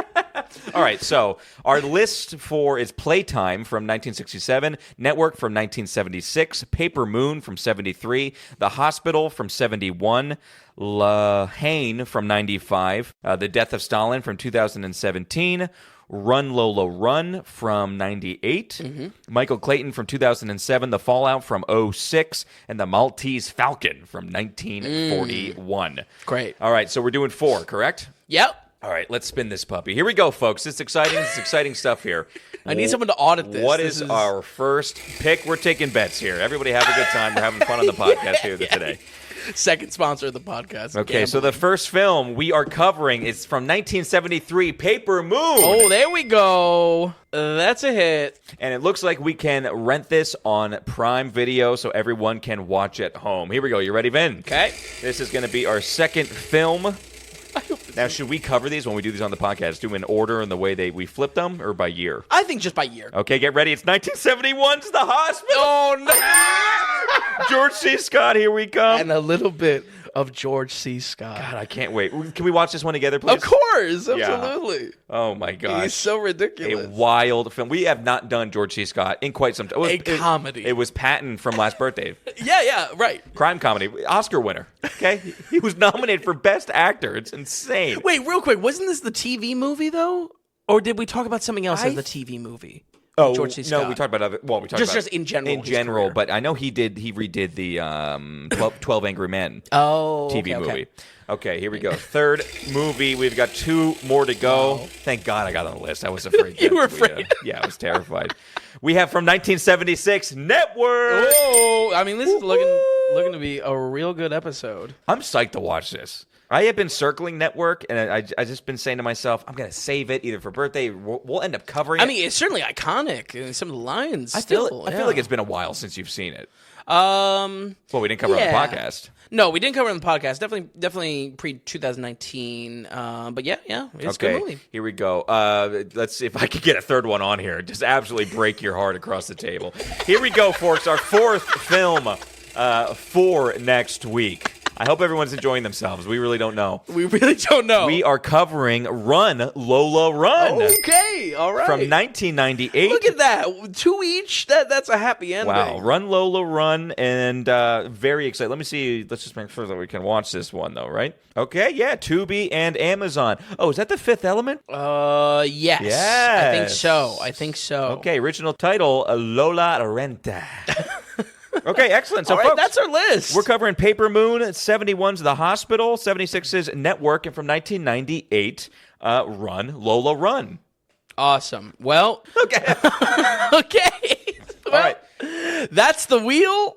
All right, so our list is Playtime from 1967, Network from 1976, Paper Moon from 73, The Hospital from 71, La Haine from 95, The Death of Stalin from 2017, Run Lola Run from 98, Michael Clayton from 2007, The Fallout from 06, and The Maltese Falcon from 1941. Great. All right, so we're doing 4, correct? Yep. All right, let's spin this puppy. Here we go, folks. It's exciting. It's exciting stuff here. I need someone to audit this. What is our first pick? We're taking bets here. Everybody have a good time. We're having fun on the podcast here today. Second sponsor of the podcast. Okay, so the first film we are covering is from 1973, Paper Moon. Oh, there we go. That's a hit. And it looks like we can rent this on Prime Video so everyone can watch at home. Here we go. You ready, Vin? Okay. This is going to be our second film. Now, should we cover these when we do these on the podcast? Do in order in the way we flip them, or by year? I think just by year. Okay, get ready. It's 1971's The Hospital. Oh, no. George C. Scott, here we come. And a little bit of George C. Scott. God, I can't wait. Can we watch this one together, please? Of course. Absolutely. Oh, my gosh. He's so ridiculous. A wild film. We have not done George C. Scott in quite some time. A comedy. It was Patton from Last Birthday. Yeah, right. Crime comedy. Oscar winner. Okay? He was nominated for Best Actor. It's insane. Wait, real quick. Wasn't this the TV movie, though? Or did we talk about something else as the TV movie? Oh, George C. Scott. no, we talked about other. Well, we talked just in general. In general, career. but I know he redid the 12 Angry Men TV movie. Okay. Okay, here we go. Third movie. We've got 2 more to go. Wow. Thank God I got on the list. I was afraid. You were afraid? Yeah, I was terrified. We have from 1976, Network. Oh, I mean, this is looking to be a real good episode. I'm psyched to watch this. I have been circling Network, and I just been saying to myself, I'm going to save it either for birthday. We'll end up covering it. I mean, it's certainly iconic, and some of the lines. I feel like it's been a while since you've seen it. Well, we didn't cover it on the podcast. No, we didn't cover it on the podcast. Definitely pre-2019. But yeah, it's a good movie. Here we go. Let's see if I can get a third one on here. Just absolutely break your heart across the table. Here we go, folks. Our 4th film for next week. I hope everyone's enjoying themselves. We really don't know. We really don't know. We are covering Run, Lola, Run. Okay, all right. From 1998. Look at that. 2 each. That's a happy ending. Wow. Run, Lola, Run. And very excited. Let me see. Let's just make sure that we can watch this one, though, right? Okay, yeah. Tubi and Amazon. Oh, is that The Fifth Element? Yes. Yes. I think so. Okay, original title, Lola Renta. Okay, excellent. So, all right, folks, that's our list. We're covering Paper Moon, 71's The Hospital, 76's Network, and from 1998, Run, Lola, Run. Awesome. Well, Okay. okay. All right. That's the wheel.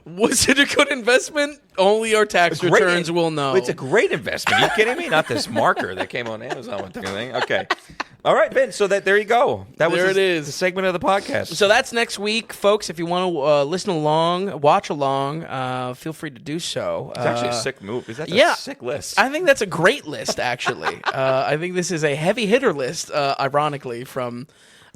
Was it a good investment? Only our tax returns will know. It's a great investment. Are you kidding me? Not this marker that came on Amazon with everything. Okay. All right, Vince. So there you go. That was the segment of the podcast. So that's next week, folks. If you want to listen along, watch along, feel free to do so. It's actually a sick move. That's a sick list. I think that's a great list, actually. I think this is a heavy hitter list, ironically, from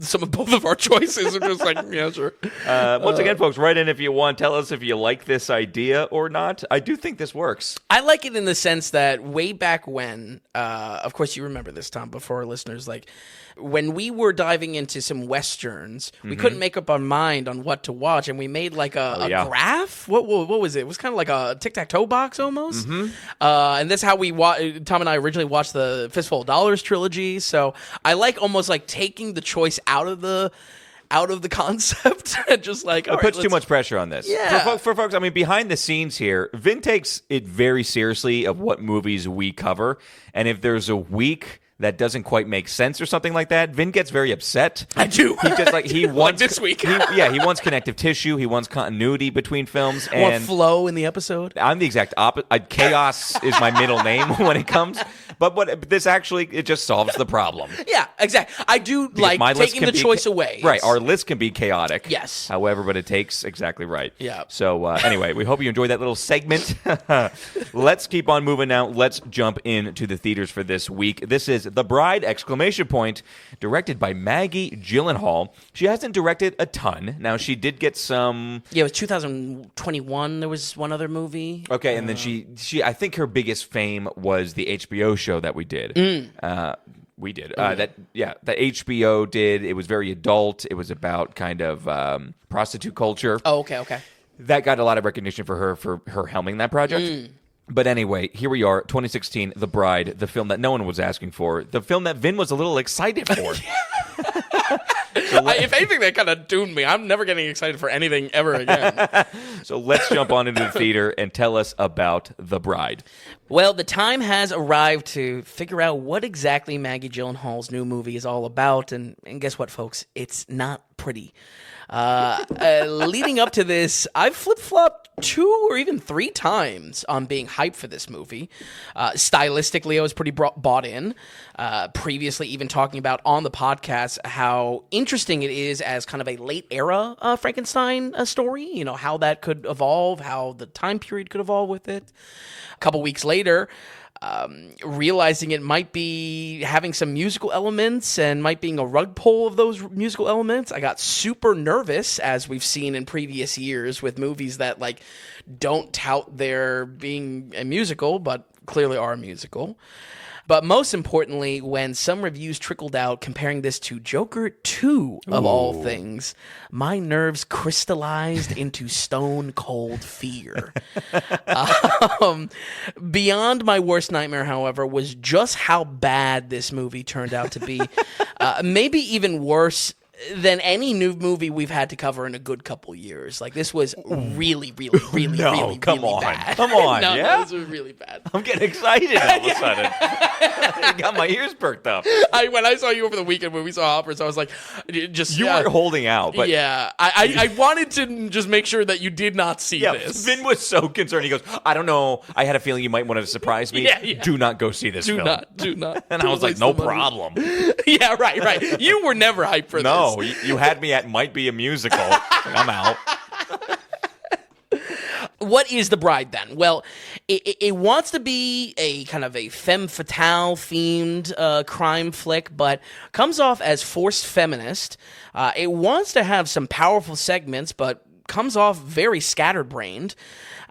some of both of our choices. I'm just like, yeah, sure. Once again, folks, write in if you want. Tell us if you like this idea or not. I do think this works. I like it in the sense that way back when, of course, you remember this, Tom, before our listeners, like when we were diving into some Westerns, we couldn't make up our mind on what to watch, and we made like a graph. What was it? It was kind of like a tic-tac-toe box almost. And that's how Tom and I originally watched the Fistful of Dollars trilogy. So I like almost like taking the choice out of the concept and just like it puts too much pressure on this. Yeah. For folks, I mean, behind the scenes here, Vin takes it very seriously of what movies we cover, and if there's a week that doesn't quite make sense or something like that, Vin gets very upset. I do. He just he wants like this week. he wants connective tissue. He wants continuity between films and flow in the episode. I'm the exact opposite. Chaos is my middle name when it comes. But this actually, it just solves the problem. Yeah, exactly. I do like taking the choice away. Right. Our list can be chaotic. Yes. However, but it takes exactly right. Yeah. So anyway, we hope you enjoyed that little segment. Let's keep on moving now. Let's jump into the theaters for this week. This is The Bride! Directed by Maggie Gyllenhaal. She hasn't directed a ton. Now, she did get some... Yeah, it was 2021. There was one other movie. Okay, and then she I think her biggest fame was the HBO show that we did. We did. That HBO did. It was very adult. It was about kind of prostitute culture. Oh, okay. That got a lot of recognition for her helming that project. But anyway, here we are, 2016, The Bride, the film that no one was asking for, the film that Vin was a little excited for. If anything, that kind of doomed me. I'm never getting excited for anything ever again. So let's jump on into the theater and tell us about The Bride. Well, the time has arrived to figure out what exactly Maggie Gyllenhaal's new movie is all about. And guess what, folks? It's not pretty. Leading up to this, I've flip-flopped 2 or even 3 times on being hyped for this movie. Stylistically, I was pretty bought in. Previously, even talking about on the podcast how interesting it is as kind of a late-era Frankenstein story. You know, how that could evolve, how the time period could evolve with it. A couple weeks later... realizing it might be having some musical elements and might being a rug pull of those musical elements. I got super nervous, as we've seen in previous years with movies that like don't tout their being a musical, but clearly are a musical. But most importantly, when some reviews trickled out comparing this to Joker 2, of all things, my nerves crystallized into stone cold fear. Beyond my worst nightmare, however, was just how bad this movie turned out to be. Maybe even worse than any new movie we've had to cover in a good couple years. Like, this was really, really, really, really, come really on. bad. Come on, no, yeah? this was really bad. I'm getting excited all of a sudden. I got my ears perked up. When I saw you over the weekend when we saw Hoppers, I was like, You weren't holding out, but yeah, I wanted to just make sure that you did not see this. Finn was so concerned. He goes, I don't know. I had a feeling you might want to surprise me. Yeah. Do not go see this film. Do not. And I was like, no problem. Yeah, right. You were never hyped for this. No, you had me at might be a musical. I'm out. What is The Bride, then? Well, it wants to be a kind of a femme fatale themed crime flick, but comes off as forced feminist. It wants to have some powerful segments, but comes off very scatterbrained.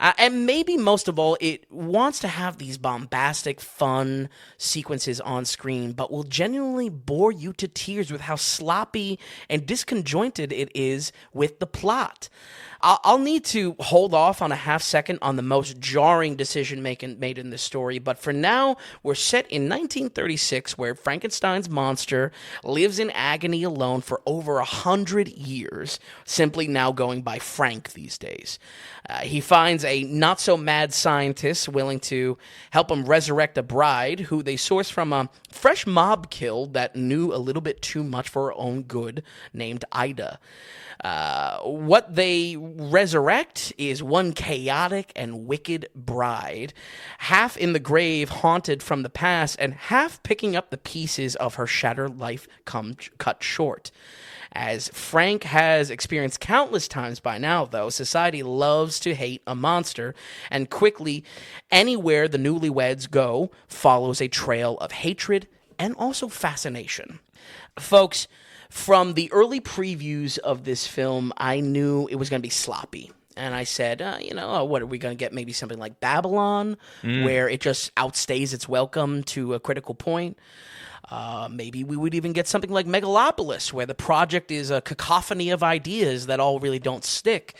And maybe most of all, it wants to have these bombastic, fun sequences on screen, but will genuinely bore you to tears with how sloppy and disconjointed it is with the plot. I'll need to hold off on a half second on the most jarring decision made in this story, but for now, we're set in 1936, where Frankenstein's monster lives in agony alone for over 100 years, simply now going by Frank these days. He finds a not-so-mad scientist willing to help him resurrect a bride who they source from a fresh mob kill that knew a little bit too much for her own good, named Ida. What they resurrect is one chaotic and wicked bride, half in the grave, haunted from the past, and half picking up the pieces of her shattered life cut short. As Frank has experienced countless times by now, though, society loves to hate a monster, and quickly, anywhere the newlyweds go follows a trail of hatred and also fascination. Folks, from the early previews of this film, I knew it was going to be sloppy. And I said, what are we going to get? Maybe something like Babylon, where it just outstays its welcome to a critical point. Maybe we would even get something like Megalopolis, where the project is a cacophony of ideas that all really don't stick.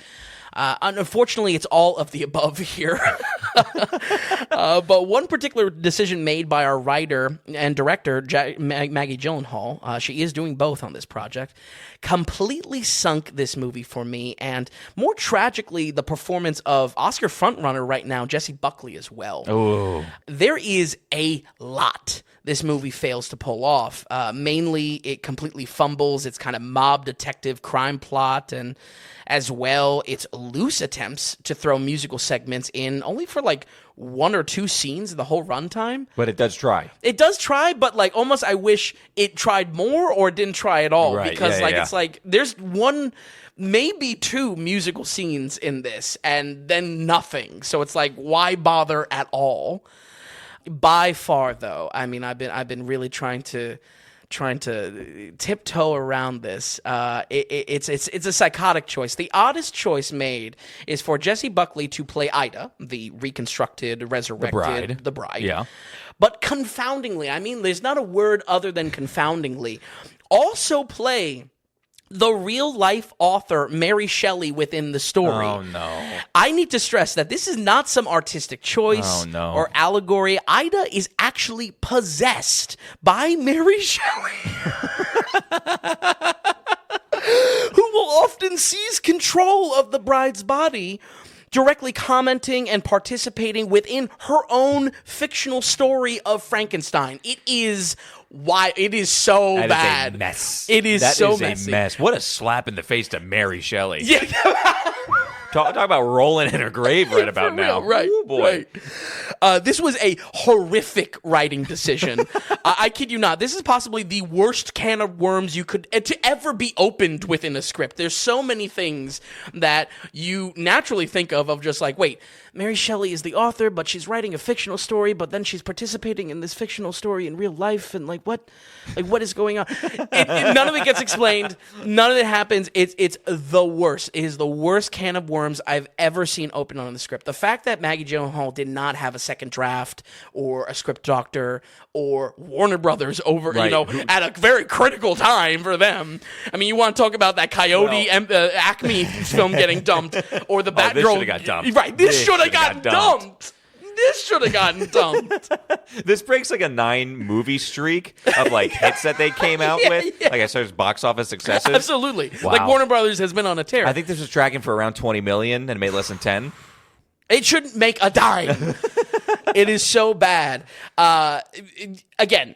Unfortunately, it's all of the above here. But one particular decision made by our writer and director, Maggie Gyllenhaal, she is doing both on this project, completely sunk this movie for me, and more tragically, the performance of Oscar frontrunner right now, Jessie Buckley, as well. Ooh. There is a lot this movie fails to pull off. Mainly, it completely fumbles its kind of mob detective crime plot, and as well, its loose attempts to throw musical segments in only for like one or two scenes in the whole runtime. But it does try. It does try, but like almost I wish it tried more or didn't try at all. Right. Because Yeah. it's like there's one, maybe two musical scenes in this and then nothing. So it's like, why bother at all? By far, though, I mean, I've been really trying to tiptoe around this. It's a psychotic choice. The oddest choice made is for Jessie Buckley to play Ida, the reconstructed, resurrected, the bride. Yeah. But confoundingly, I mean, there's not a word other than confoundingly, also play the real-life author, Mary Shelley, within the story. Oh, no. I need to stress that this is not some artistic choice or allegory. Ida is actually possessed by Mary Shelley, who will often seize control of the bride's body, directly commenting and participating within her own fictional story of Frankenstein. It is why it is so that bad. Is a mess. It is that so is messy. A mess. What a slap in the face to Mary Shelley. Yeah. Talk about rolling in her grave right about now. Right. Ooh, boy. Right. This was a horrific writing decision. I kid you not. This is possibly the worst can of worms you could to ever be opened within a script. There's so many things that you naturally think of just like, wait, Mary Shelley is the author, but she's writing a fictional story, but then she's participating in this fictional story in real life, and like, like, what is going on? None of it gets explained. None of it happens. It's the worst. It is the worst can of worms I've ever seen open on the script. The fact that Maggie Gyllenhaal did not have a second draft or a script doctor or Warner Brothers over, at a very critical time for them. I mean, you want to talk about that Coyote Acme film getting dumped, or the Batgirl. This should have got dumped. Right, this should have gotten dumped. This should have gotten dumped. This breaks like a 9-movie streak of like hits that they came out with. Yeah. Like I said, box office successes. Absolutely. Wow. Like Warner Brothers has been on a tear. I think this was tracking for around 20 million and made less than 10. It shouldn't make a dime. It is so bad. Again,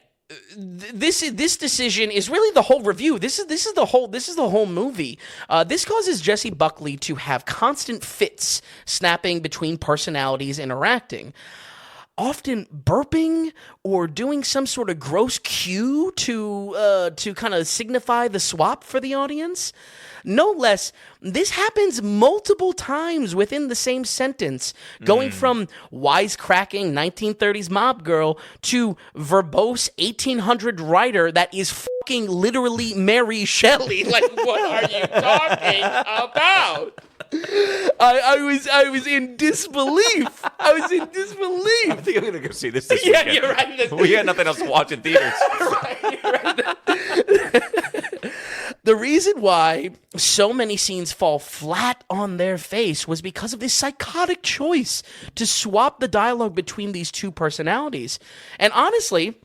this decision is really the whole review. This is the whole movie. This causes Jessie Buckley to have constant fits, snapping between personalities, interacting, often burping or doing some sort of gross cue to kind of signify the swap for the audience. No less, this happens multiple times within the same sentence, going from wisecracking 1930s mob girl to verbose 1800 writer that is fucking literally Mary Shelley. Like, what are you talking about? I was in disbelief. I think I'm gonna go see this weekend. Yeah, you're right. We got nothing else to watch in theaters. right. The reason why so many scenes fall flat on their face was because of this psychotic choice to swap the dialogue between these two personalities. And honestly,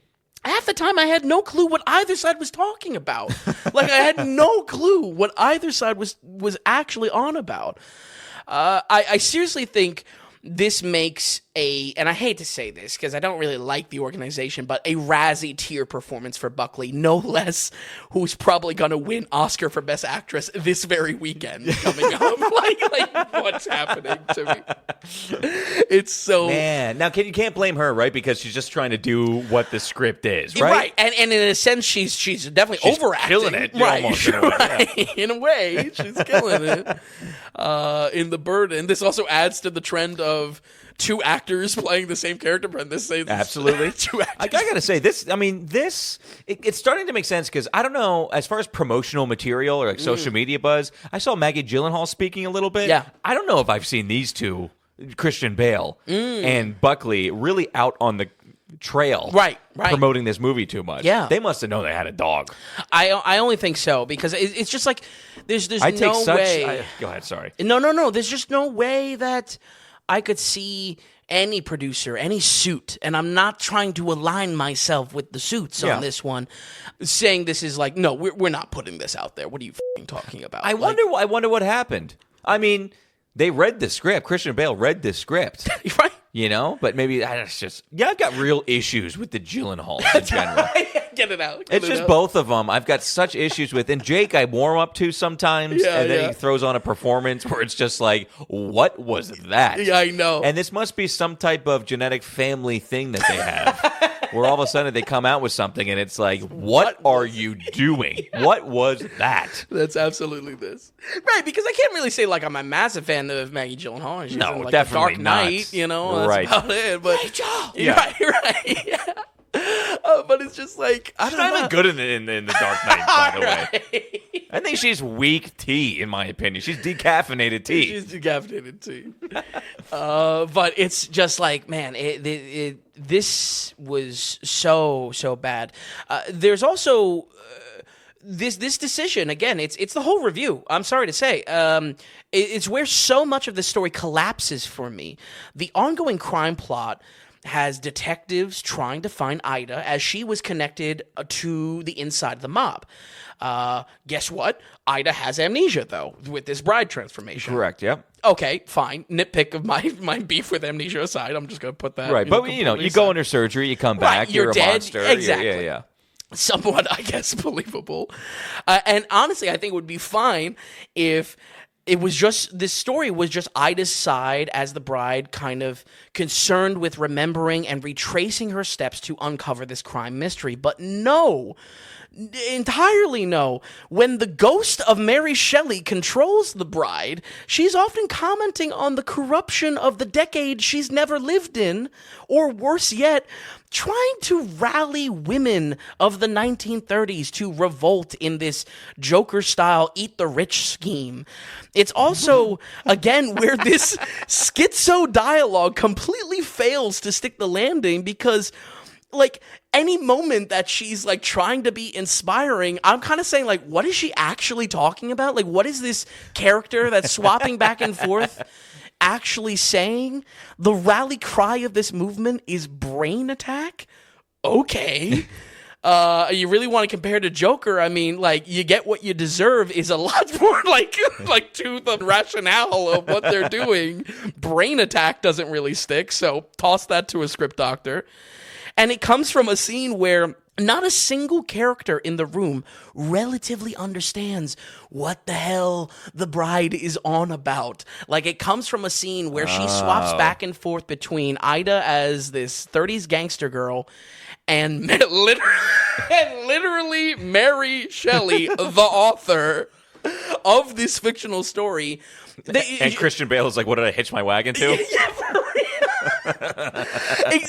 half the time I had no clue what either side was talking about. Like, I had no clue what either side was actually on about. I seriously think this makes and I hate to say this because I don't really like the organization, but a Razzie tier performance for Buckley, no less, who's probably going to win Oscar for Best Actress this very weekend coming up. like what's happening to me? It's so... Man, now you can't blame her, right? Because she's just trying to do what the script is, right? Right, and in a sense, she's definitely overacting. Killing it, right? Almost, in a way, right. In a way, she's killing it. In The Burden, this also adds to the trend of two actors playing the same character, but this say absolutely. Two actors. I gotta say this. I mean, it's starting to make sense because I don't know, as far as promotional material or like social media buzz, I saw Maggie Gyllenhaal speaking a little bit. Yeah, I don't know if I've seen these two, Christian Bale and Buckley, really out on the trail, right, promoting this movie too much. Yeah, they must have known they had a dog. I only think so because it's just like there's I take no such, way. Go ahead, sorry. No. There's just no way that I could see any producer, any suit, and I'm not trying to align myself with the suits on this one, saying this is like, no, we're not putting this out there. What are you talking about? I wonder what happened. I mean, they read the script. Christian Bale read the script. Right. You know, but maybe it's just, I've got real issues with the Gyllenhaals in general. Get it out. It's just both of them. I've got such issues with. And Jake, I warm up to sometimes, and then he throws on a performance where it's just like, what was that? Yeah, I know. And this must be some type of genetic family thing that they have, where all of a sudden they come out with something, and it's like, what are you doing? What was that? That's absolutely this. Right, because I can't really say, like, I'm a massive fan of Maggie Gyllenhaal. She's in, like, definitely Dark Knight, not. That's about it. But, Rachel! Right. Yeah. But it's just like, I don't know. She's not even good in the Dark Knight, by the way. I think she's weak tea, in my opinion. She's decaffeinated tea. She's decaffeinated tea. But it's just like, man, this was so bad. There's also this decision. Again, it's the whole review. I'm sorry to say. It's where so much of the story collapses for me. The ongoing crime plot has detectives trying to find Ida as she was connected to the inside of the mob. Guess what? Ida has amnesia, though, with this bride transformation. Correct, yep. Okay, fine. Nitpick of my beef with amnesia aside. I'm just going to put that. Right, but you go under surgery, you come back, you're dead. A monster. Exactly. Yeah. Somewhat, I guess, believable. And honestly, I think it would be fine if it was just, this story was just Ida's side as the bride, kind of concerned with remembering and retracing her steps to uncover this crime mystery. But no, Entirely no. When the ghost of Mary Shelley controls the bride, she's often commenting on the corruption of the decade she's never lived in, or worse yet, trying to rally women of the 1930s to revolt in this Joker-style eat the rich scheme. It's also, again, where this schizo dialogue completely fails to stick the landing because, like, any moment that she's, like, trying to be inspiring, I'm kind of saying, like, what is she actually talking about? Like, what is this character that's swapping back and forth actually saying? The rally cry of this movement is brain attack? Okay. You really want to compare to Joker? I mean, like, you get what you deserve is a lot more like to the rationale of what they're doing. Brain attack doesn't really stick, so toss that to a script doctor. And it comes from a scene where not a single character in the room relatively understands what the hell the bride is on about. Like, it comes from a scene where she swaps back and forth between Ida as this 30s gangster girl and literally Mary Shelley, the author of this fictional story. And Christian Bale is like, what did I hitch my wagon to? Yeah, for real.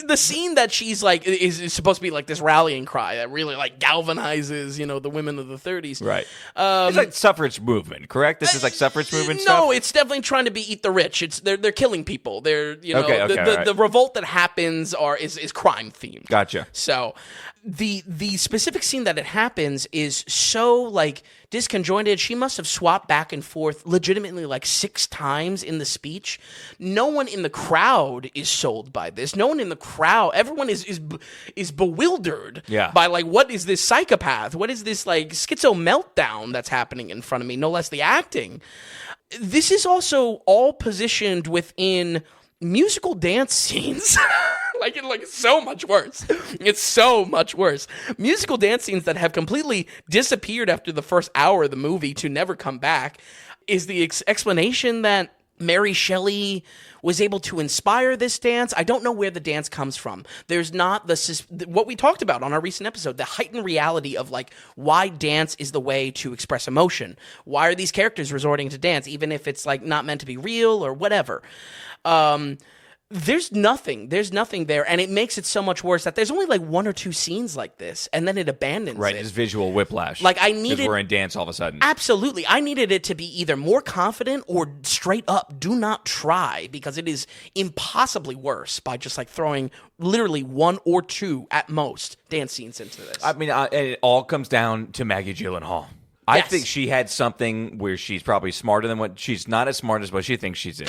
The scene that she's like is supposed to be like this rallying cry that really like galvanizes, the women of the 30s. Right. It's like suffrage movement, correct? This is like suffrage movement stuff? No, it's definitely trying to be eat the rich. They're killing people. They're the revolt that happens is crime themed. Gotcha. So the specific scene that it happens is so like disconjointed. She must have swapped back and forth legitimately like 6 times in the speech. No one in the crowd is sold by this. No one in the crowd. Everyone is bewildered by like, what is this psychopath? What is this like schizo meltdown that's happening in front of me? No less the acting. This is also all positioned within musical dance scenes. It's so much worse. It's so much worse. Musical dance scenes that have completely disappeared after the first hour of the movie to never come back is the explanation that Mary Shelley was able to inspire this dance. I don't know where the dance comes from. There's not what we talked about on our recent episode, the heightened reality of like why dance is the way to express emotion. Why are these characters resorting to dance, even if it's like not meant to be real or whatever? There's nothing there, and it makes it so much worse that there's only like 1 or 2 scenes like this, and then it abandons it. Right, it's visual whiplash. Like I needed, we're in dance all of a sudden. Absolutely, I needed it to be either more confident or straight up, do not try, because it is impossibly worse by just like throwing literally 1 or 2 at most dance scenes into this. I mean, it all comes down to Maggie Gyllenhaal. I think she had something where she's probably smarter than what she's not as smart as what she thinks she's in.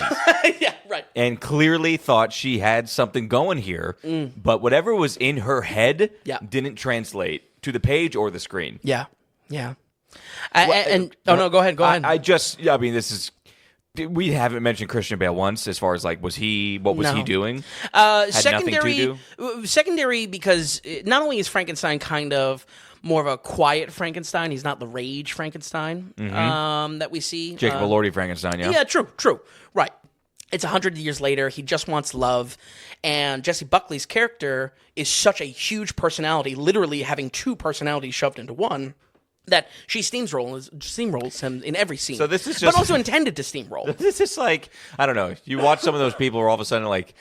Yeah, right. And clearly thought she had something going here, but whatever was in her head didn't translate to the page or the screen. Yeah, yeah. No, go ahead. This is. We haven't mentioned Christian Bale once as far as like, what was he doing? Secondary because not only is Frankenstein kind of more of a quiet Frankenstein, he's not the rage Frankenstein that we see. Jacob Elordi Frankenstein, yeah. Yeah, true. Right. It's 100 years later. He just wants love. And Jesse Buckley's character is such a huge personality, literally having 2 personalities shoved into one, that she steamrolls him in every scene. So this is but also intended to steamroll. This is like, I don't know. You watch some of those people where all of a sudden like,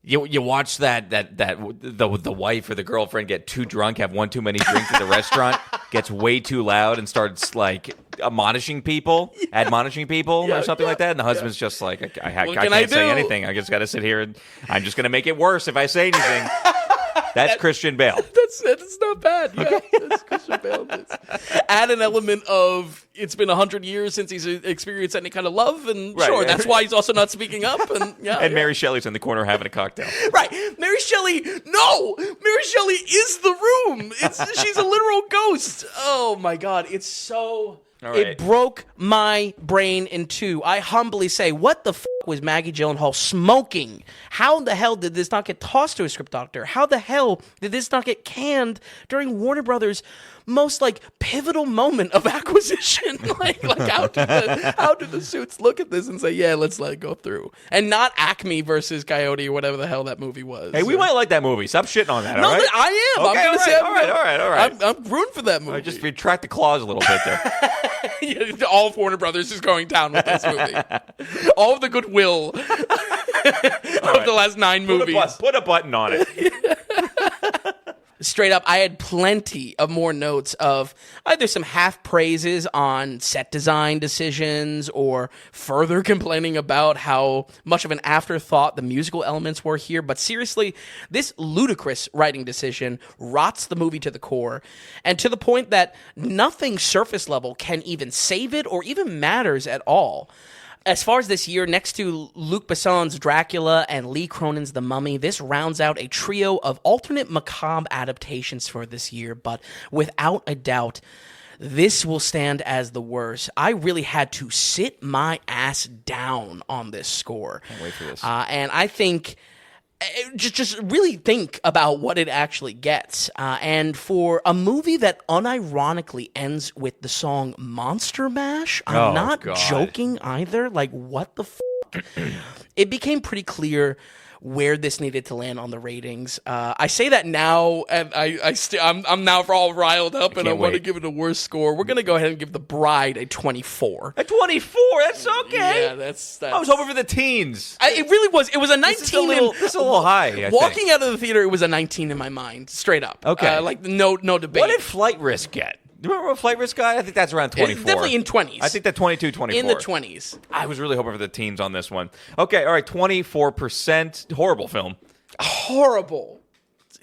You watch the wife or the girlfriend get too drunk, have one too many drinks at the restaurant, gets way too loud and starts like admonishing people or something like that, and the husband's just like, I can't say anything. I just got to sit here and I'm just going to make it worse if I say anything. That's Christian Bale. That's not bad. Yeah, that's Christian Bale. Add an element of it's been 100 years since he's experienced any kind of love, and that's why he's also not speaking up. And Mary Shelley's in the corner having a cocktail. Right, Mary Shelley. No, Mary Shelley is the room. She's a literal ghost. Oh my God, it's so. Right. It broke my brain in 2. I humbly say, what the f*** was Maggie Gyllenhaal smoking? How the hell did this not get tossed to a script doctor? How the hell did this not get canned during Warner Brothers' most like pivotal moment of acquisition. like how do the suits look at this and say, yeah, let's let it go through, and not Acme versus Coyote or whatever the hell that movie was. Hey, we might like that movie. Stop shitting on that. No, all right? I am. Okay, I'm gonna say, all right. I'm rooting for that movie. Just retract the claws a little bit there. All of Warner Brothers is going down with this movie. All of the goodwill of the last 9 movies. Put a button on it. Straight up, I had plenty of more notes of either some half praises on set design decisions or further complaining about how much of an afterthought the musical elements were here. But seriously, this ludicrous writing decision rots the movie to the core, and to the point that nothing surface level can even save it or even matters at all. As far as this year, next to Luc Besson's Dracula and Lee Cronin's The Mummy, this rounds out a trio of alternate macabre adaptations for this year, but without a doubt, this will stand as the worst. I really had to sit my ass down on this score. Can't wait for this. And I think... Just really think about what it actually gets. And for a movie that unironically ends with the song Monster Mash, I'm not joking either. Like, what the fuck? It became pretty clear where this needed to land on the ratings. I say that now, and I'm now all riled up, and I want to give it a worse score. We're gonna go ahead and give The Bride a 24. A 24? That's okay. Yeah, that's I was hoping for the teens. It really was. It was a 19. This is a little high. Walking out of the theater, it was a 19 in my mind, straight up. Okay, like no debate. What did Flight Risk get? Do you remember what Flight Risk got? I think that's around 24. It's definitely in 20s. I think that 22, 24. In the 20s. I was really hoping for the teens on this one. Okay, all right, 24%. Horrible film. Horrible.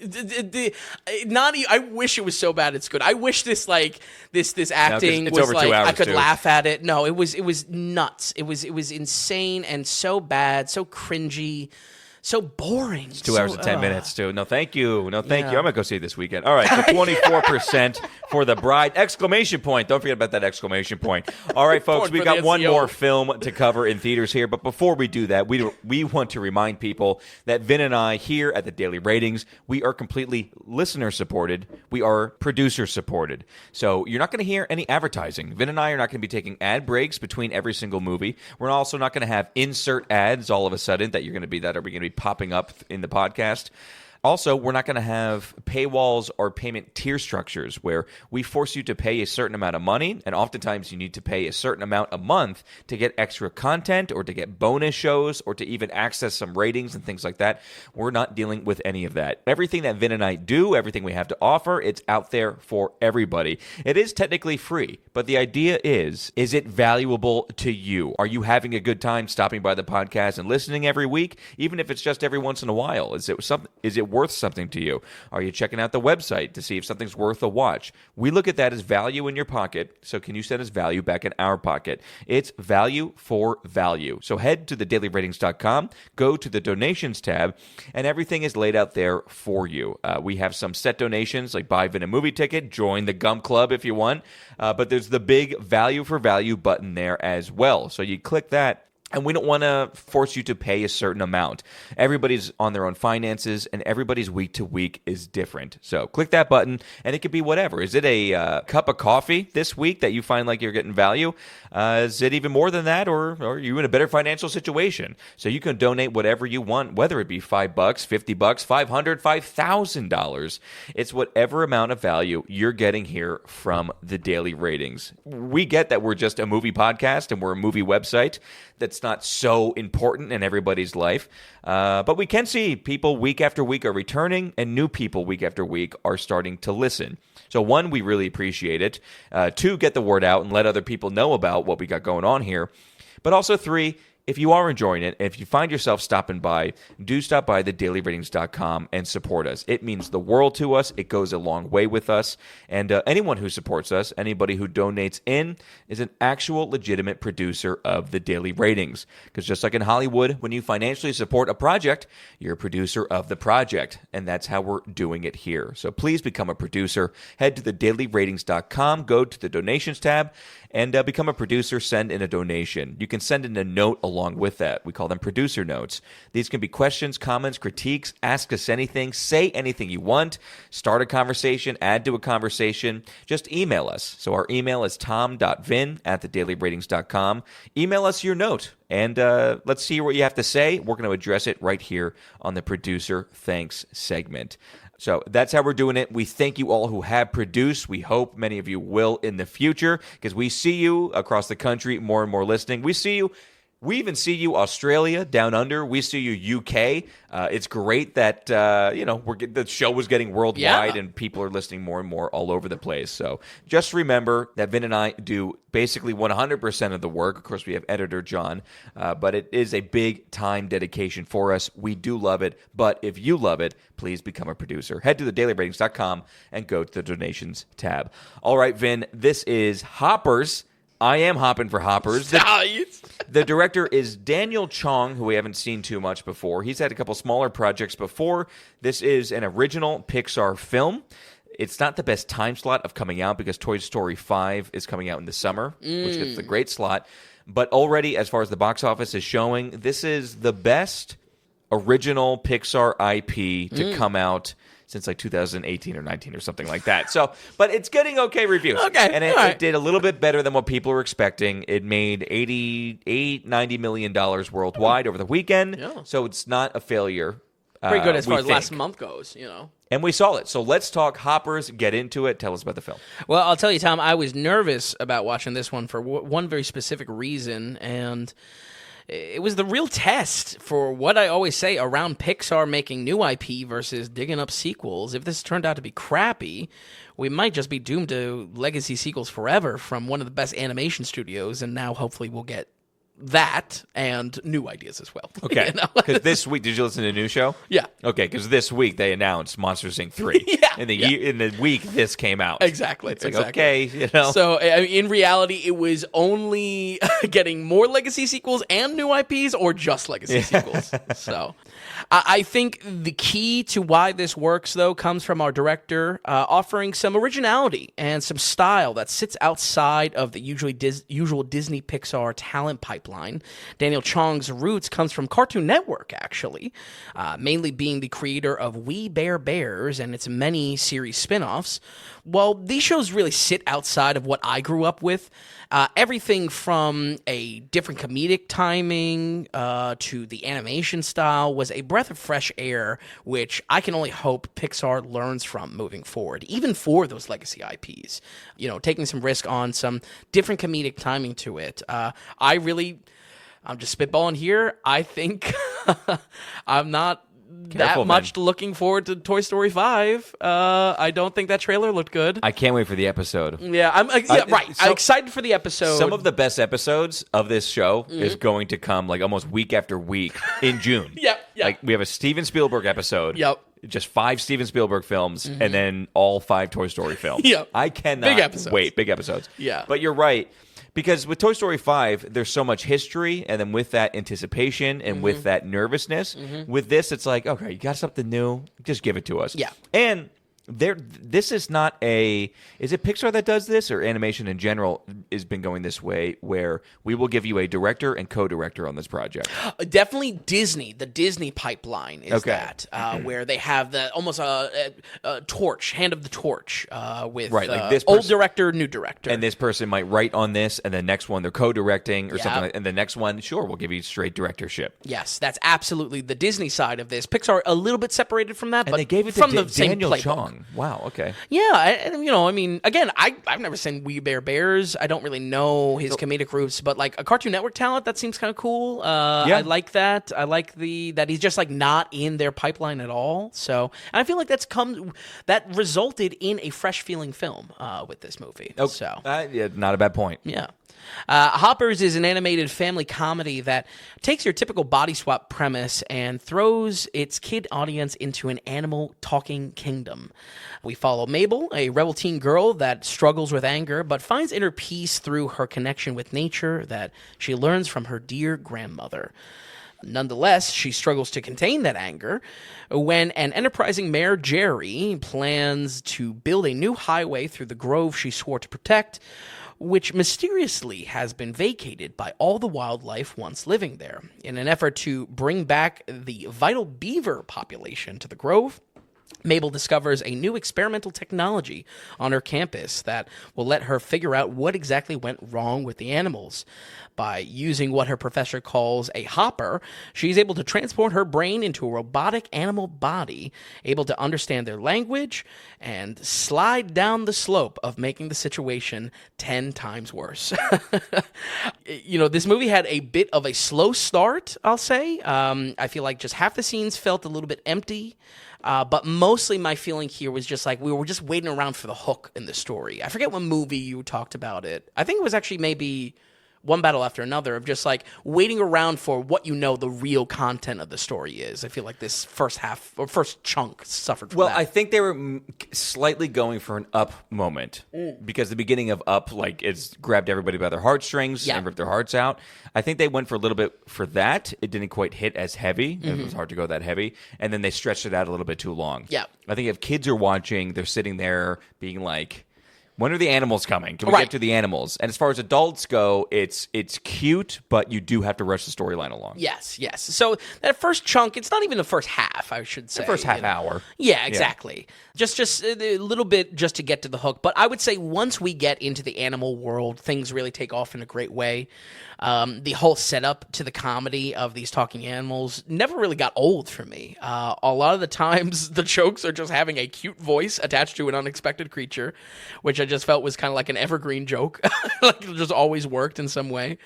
I wish it was so bad it's good. I wish this acting it's was over like 2 hours I could too. laugh at it. No, it was nuts. It was insane and so bad, so cringy. So boring. It's 2 hours and 10 minutes, too. No, thank you. No, thank you. I'm going to go see it this weekend. All right, so 24% for The Bride. Exclamation point. Don't forget about that exclamation point. All right, folks, we've got one more film to cover in theaters here. But before we do that, we want to remind people that Vin and I here at the Daily Ratings, we are completely listener-supported. We are producer-supported. So you're not going to hear any advertising. Vin and I are not going to be taking ad breaks between every single movie. We're also not going to have insert ads all of a sudden that are going to be popping up in the podcast. Also, we're not going to have paywalls or payment tier structures where we force you to pay a certain amount of money, and oftentimes you need to pay a certain amount a month to get extra content or to get bonus shows or to even access some ratings and things like that. We're not dealing with any of that. Everything that Vin and I do, everything we have to offer, it's out there for everybody. It is technically free, but the idea is it valuable to you? Are you having a good time stopping by the podcast and listening every week, even if it's just every once in a while? Is it worth something to you? Are you checking out the website to see if something's worth a watch? We look at that as value in your pocket, so can you send us value back in our pocket? It's value for value. So head to thedailyratings.com, go to the donations tab, and everything is laid out there for you. We have some set donations, like buy Vin a movie ticket, join the Gum Club if you want, but there's the big value for value button there as well. So you click that, and we don't want to force you to pay a certain amount. Everybody's on their own finances, and everybody's week to week is different. So click that button, and it could be whatever. Is it a cup of coffee this week that you find like you're getting value? Is it even more than that, or are you in a better financial situation? So you can donate whatever you want, whether it be $5, $50, $500, $5,000. It's whatever amount of value you're getting here from the Daily Ratings. We get that we're just a movie podcast, and we're a movie website that's not so important in everybody's life. But we can see people week after week are returning, and new people week after week are starting to listen. So one, we really appreciate it. Two, get the word out and let other people know about what we got going on here. But also three, if you are enjoying it, and if you find yourself stopping by, do stop by thedailyratings.com and support us. It means the world to us. It goes a long way with us. And anyone who supports us, anybody who donates in, is an actual legitimate producer of the Daily Ratings. Because just like in Hollywood, when you financially support a project, you're a producer of the project. And that's how we're doing it here. So please become a producer. Head to thedailyratings.com, go to the donations tab, and become a producer. Send in a donation. You can send in a note along with that. We call them producer notes. These can be questions, comments, critiques, ask us anything, say anything you want, start a conversation, add to a conversation. Just email us. So our email is tom.vin@thedailyratings.com. Email us your note, and let's see what you have to say. We're going to address it right here on the Producer Thanks segment. So that's how we're doing it. We thank you all who have produced. We hope many of you will in the future, because we see you across the country, more and more listening. We see you. We even see you Australia, down under. We see you UK. It's great that the show was getting worldwide, and people are listening more and more all over the place. So just remember that Vin and I do basically 100% of the work. Of course, we have editor John, but it is a big time dedication for us. We do love it, but if you love it, please become a producer. Head to thedailyratings.com and go to the donations tab. All right, Vin, this is Hoppers. I am hopping for Hoppers. The director is Daniel Chong, who we haven't seen too much before. He's had a couple smaller projects before. This is an original Pixar film. It's not the best time slot of coming out because Toy Story 5 is coming out in the summer, which gets the great slot. But already, as far as the box office is showing, this is the best original Pixar IP to come out since like 2018 or 19 or something like that. So, but it's getting okay reviews. Okay. And it did a little bit better than what people were expecting. It made $90 million worldwide over the weekend. Yeah. So it's not a failure. Pretty good as far as think. last month goes, And we saw it. So let's talk Hoppers, get into it. Tell us about the film. Well, I'll tell you, Tom, I was nervous about watching this one for one very specific reason, and it was the real test for what I always say around Pixar making new IP versus digging up sequels. If this turned out to be crappy, we might just be doomed to legacy sequels forever from one of the best animation studios, and now hopefully we'll get that and new ideas as well. Okay. Because this week, did you listen to the new show? Yeah. Okay, because this week they announced Monsters, Inc. 3. In the week this came out. Exactly. It's like, okay, So, in reality, it was only getting more legacy sequels and new IPs, or just legacy sequels. So, I think the key to why this works, though, comes from our director offering some originality and some style that sits outside of the usual Disney Pixar talent pipeline. Daniel Chong's roots comes from Cartoon Network, actually, mainly being the creator of We Bare Bears and its many series spin-offs. Well, these shows really sit outside of what I grew up with. Everything from a different comedic timing to the animation style was a breath of fresh air, which I can only hope Pixar learns from moving forward, even for those legacy IPs. Taking some risk on some different comedic timing to it. I'm just spitballing here. I think I'm not much looking forward to Toy Story 5. I don't think that trailer looked good. I can't wait for the episode. Yeah, right. I'm excited for the episode. Some of the best episodes of this show is going to come like almost week after week in June. Yep. Like we have a Steven Spielberg episode. Yep. Just 5 Steven Spielberg films, and then all 5 Toy Story films. Yep. I cannot wait. Big episodes. Yeah. But you're right. Because with Toy Story 5, there's so much history, and then with that anticipation and with that nervousness, with this, it's like, okay, you got something new, just give it to us. Yeah. And this is not is it Pixar that does this, or animation in general has been going this way, where we will give you a director and co-director on this project? Definitely Disney. The Disney pipeline is that, where they have almost a torch, hand of the torch, with like this old director, new director. And this person might write on this, and the next one they're co-directing or something and the next one, sure, we'll give you straight directorship. Yes, that's absolutely the Disney side of this. Pixar a little bit separated from that, and but they gave it from to the same Daniel playbook. Chong. Wow, okay. Yeah, again, I've never seen We Bare Bears. I don't really know his comedic roots, but like a Cartoon Network talent, that seems kind of cool. I like that. I like that he's just like not in their pipeline at all. So, and I feel like that resulted in a fresh feeling film with this movie. Okay. So, not a bad point. Yeah. Hoppers is an animated family comedy that takes your typical body swap premise and throws its kid audience into an animal talking kingdom. We follow Mabel, a rebel teen girl that struggles with anger but finds inner peace through her connection with nature that she learns from her dear grandmother. Nonetheless, she struggles to contain that anger when an enterprising Mayor Jerry plans to build a new highway through the grove she swore to protect. which mysteriously has been vacated by all the wildlife once living there. In an effort to bring back the vital beaver population to the grove, Mabel discovers a new experimental technology on her campus that will let her figure out what exactly went wrong with the animals. By using what her professor calls a hopper, she's able to transport her brain into a robotic animal body, able to understand their language, and slide down the slope of making the situation 10 times worse. This movie had a bit of a slow start, I'll say. I feel like just half the scenes felt a little bit empty. But mostly my feeling here was just like we were just waiting around for the hook in the story. I forget what movie you talked about it. I think it was actually maybe One Battle After Another, of just like waiting around for what the real content of the story is. I feel like this first chunk suffered from that. I think they were slightly going for an Up moment because the beginning of Up, like, it's grabbed everybody by their heartstrings and ripped their hearts out. I think they went for a little bit for that. It didn't quite hit as heavy. It was hard to go that heavy. And then they stretched it out a little bit too long. Yeah. I think if kids are watching, they're sitting there being like, when are the animals coming? Can we get to the animals? And as far as adults go, it's cute, but you do have to rush the storyline along. Yes. So that first chunk, it's not even the first half, I should say. The first half hour. Yeah, exactly. Yeah. Just a little bit just to get to the hook. But I would say once we get into the animal world, things really take off in a great way. The whole setup to the comedy of these talking animals never really got old for me. A lot of the times, the jokes are just having a cute voice attached to an unexpected creature, which I just felt was kind of like an evergreen joke. Like it just always worked in some way.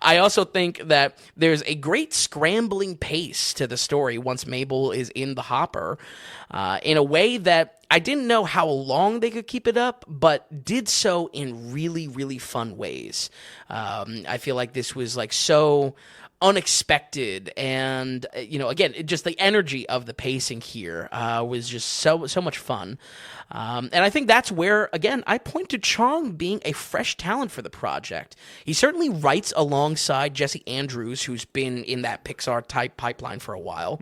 I also think that there's a great scrambling pace to the story once Mabel is in the hopper, in a way that I didn't know how long they could keep it up, but did so in really, really fun ways. I feel like this was like so unexpected, and again, just the energy of the pacing here was just so much fun. And I think that's where, again, I point to Chong being a fresh talent for the project. He certainly writes alongside Jesse Andrews, who's been in that Pixar-type pipeline for a while,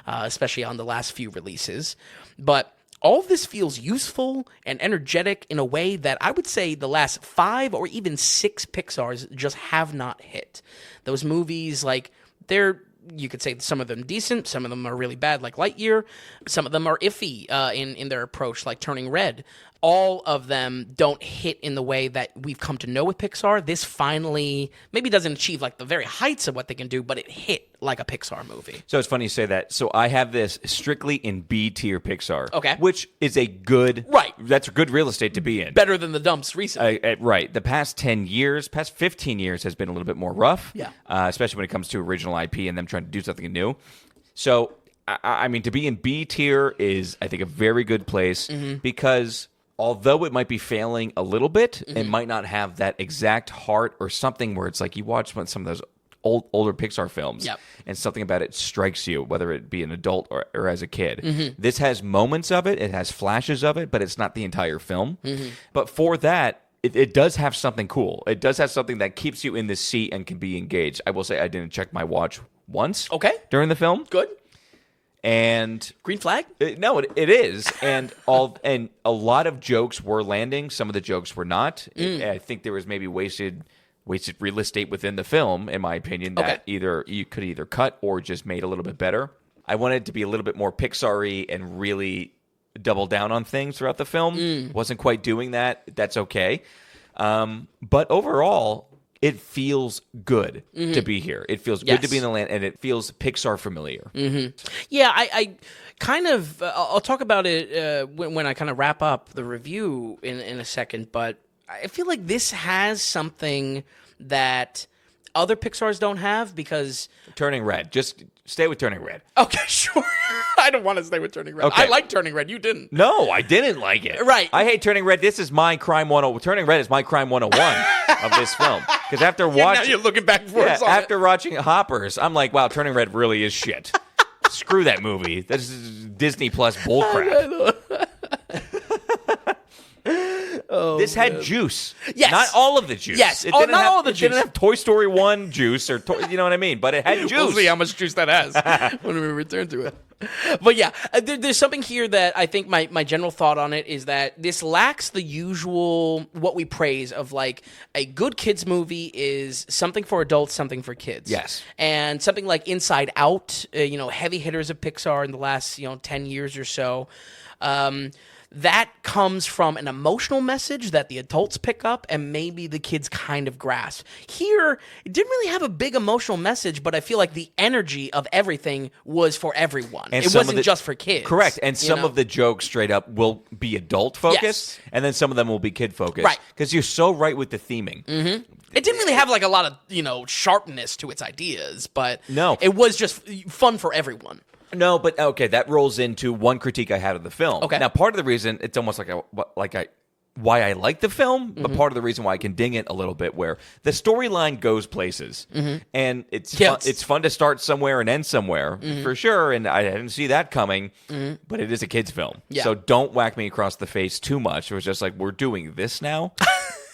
especially on the last few releases. But all of this feels useful and energetic in a way that I would say the last 5 or even 6 Pixars just have not hit. Those movies, like, you could say some of them decent, some of them are really bad, like Lightyear. Some of them are iffy in their approach, like Turning Red. All of them don't hit in the way that we've come to know with Pixar. This finally maybe doesn't achieve like the very heights of what they can do, but it hit like a Pixar movie. So it's funny you say that. So I have this strictly in B tier Pixar. Okay. Which is a good... Right. That's a good real estate to be in. Better than the dumps recently. Right. The past 10 years, past 15 years has been a little bit more rough. Yeah. Especially when it comes to original IP and them trying to do something new. So, I mean, to be in B tier is, I think, a very good place because... although it might be failing a little bit, it might not have that exact heart or something where it's like you watch some of those older Pixar films and something about it strikes you, whether it be an adult or as a kid. This has moments of it, it has flashes of it, but it's not the entire film. But for that, it does have something cool. It does have something that keeps you in the seat and can be engaged. I will say I didn't check my watch once during the film. Good. And green flag? No, it is, and a lot of jokes were landing. Some of the jokes were not. I think there was maybe wasted real estate within the film, in my opinion. That either you could either cut or just made a little bit better. I wanted it to be a little bit more Pixar-y and really double down on things throughout the film. Wasn't quite doing that. That's okay, but overall. It feels good to be here. It feels good to be in the land, and it feels Pixar familiar. Yeah, I kind of... I'll talk about it when I kind of wrap up the review in a second, but I feel like this has something that other Pixars don't have because... Turning Red. Just stay with Turning Red. Okay, sure. I don't want to stay with Turning Red. Okay. I like Turning Red. You didn't. No, I didn't like it. Right. I hate Turning Red. This is my Crime 101. Turning Red is my Crime 101 of this film. Because after watching... now you're looking back for us on after watching Hoppers, I'm like, wow, Turning Red really is shit. Screw that movie. This is Disney Plus bullcrap. This had juice. Yes. Not all of the juice. Yes. It not all of the juice. It didn't have Toy Story 1 juice, or you know what I mean? But it had juice. We'll see how much juice that has when we return to it. But yeah, there's something here that I think my general thought on it is that this lacks the usual what we praise of like a good kids movie is something for adults, something for kids. Yes. And something like Inside Out, heavy hitters of Pixar in the last 10 years or so. That comes from an emotional message that the adults pick up and maybe the kids kind of grasp. Here, it didn't really have a big emotional message, but I feel like the energy of everything was for everyone. And it wasn't just for kids. Correct. And some of the jokes straight up will be adult focused, Yes. and then some of them will be kid focused. Right. Because you're so right with the theming. Mm-hmm. It didn't really have like a lot of, sharpness to its ideas, but No. it was just fun for everyone. No, but okay, that rolls into one critique I had of the film. Okay. Now, part of the reason it's almost why I like the film, but part of the reason why I can ding it a little bit, where the storyline goes places, and it's fun to start somewhere and end somewhere for sure. And I didn't see that coming, but it is a kids' film, so don't whack me across the face too much. It was just like, we're doing this now.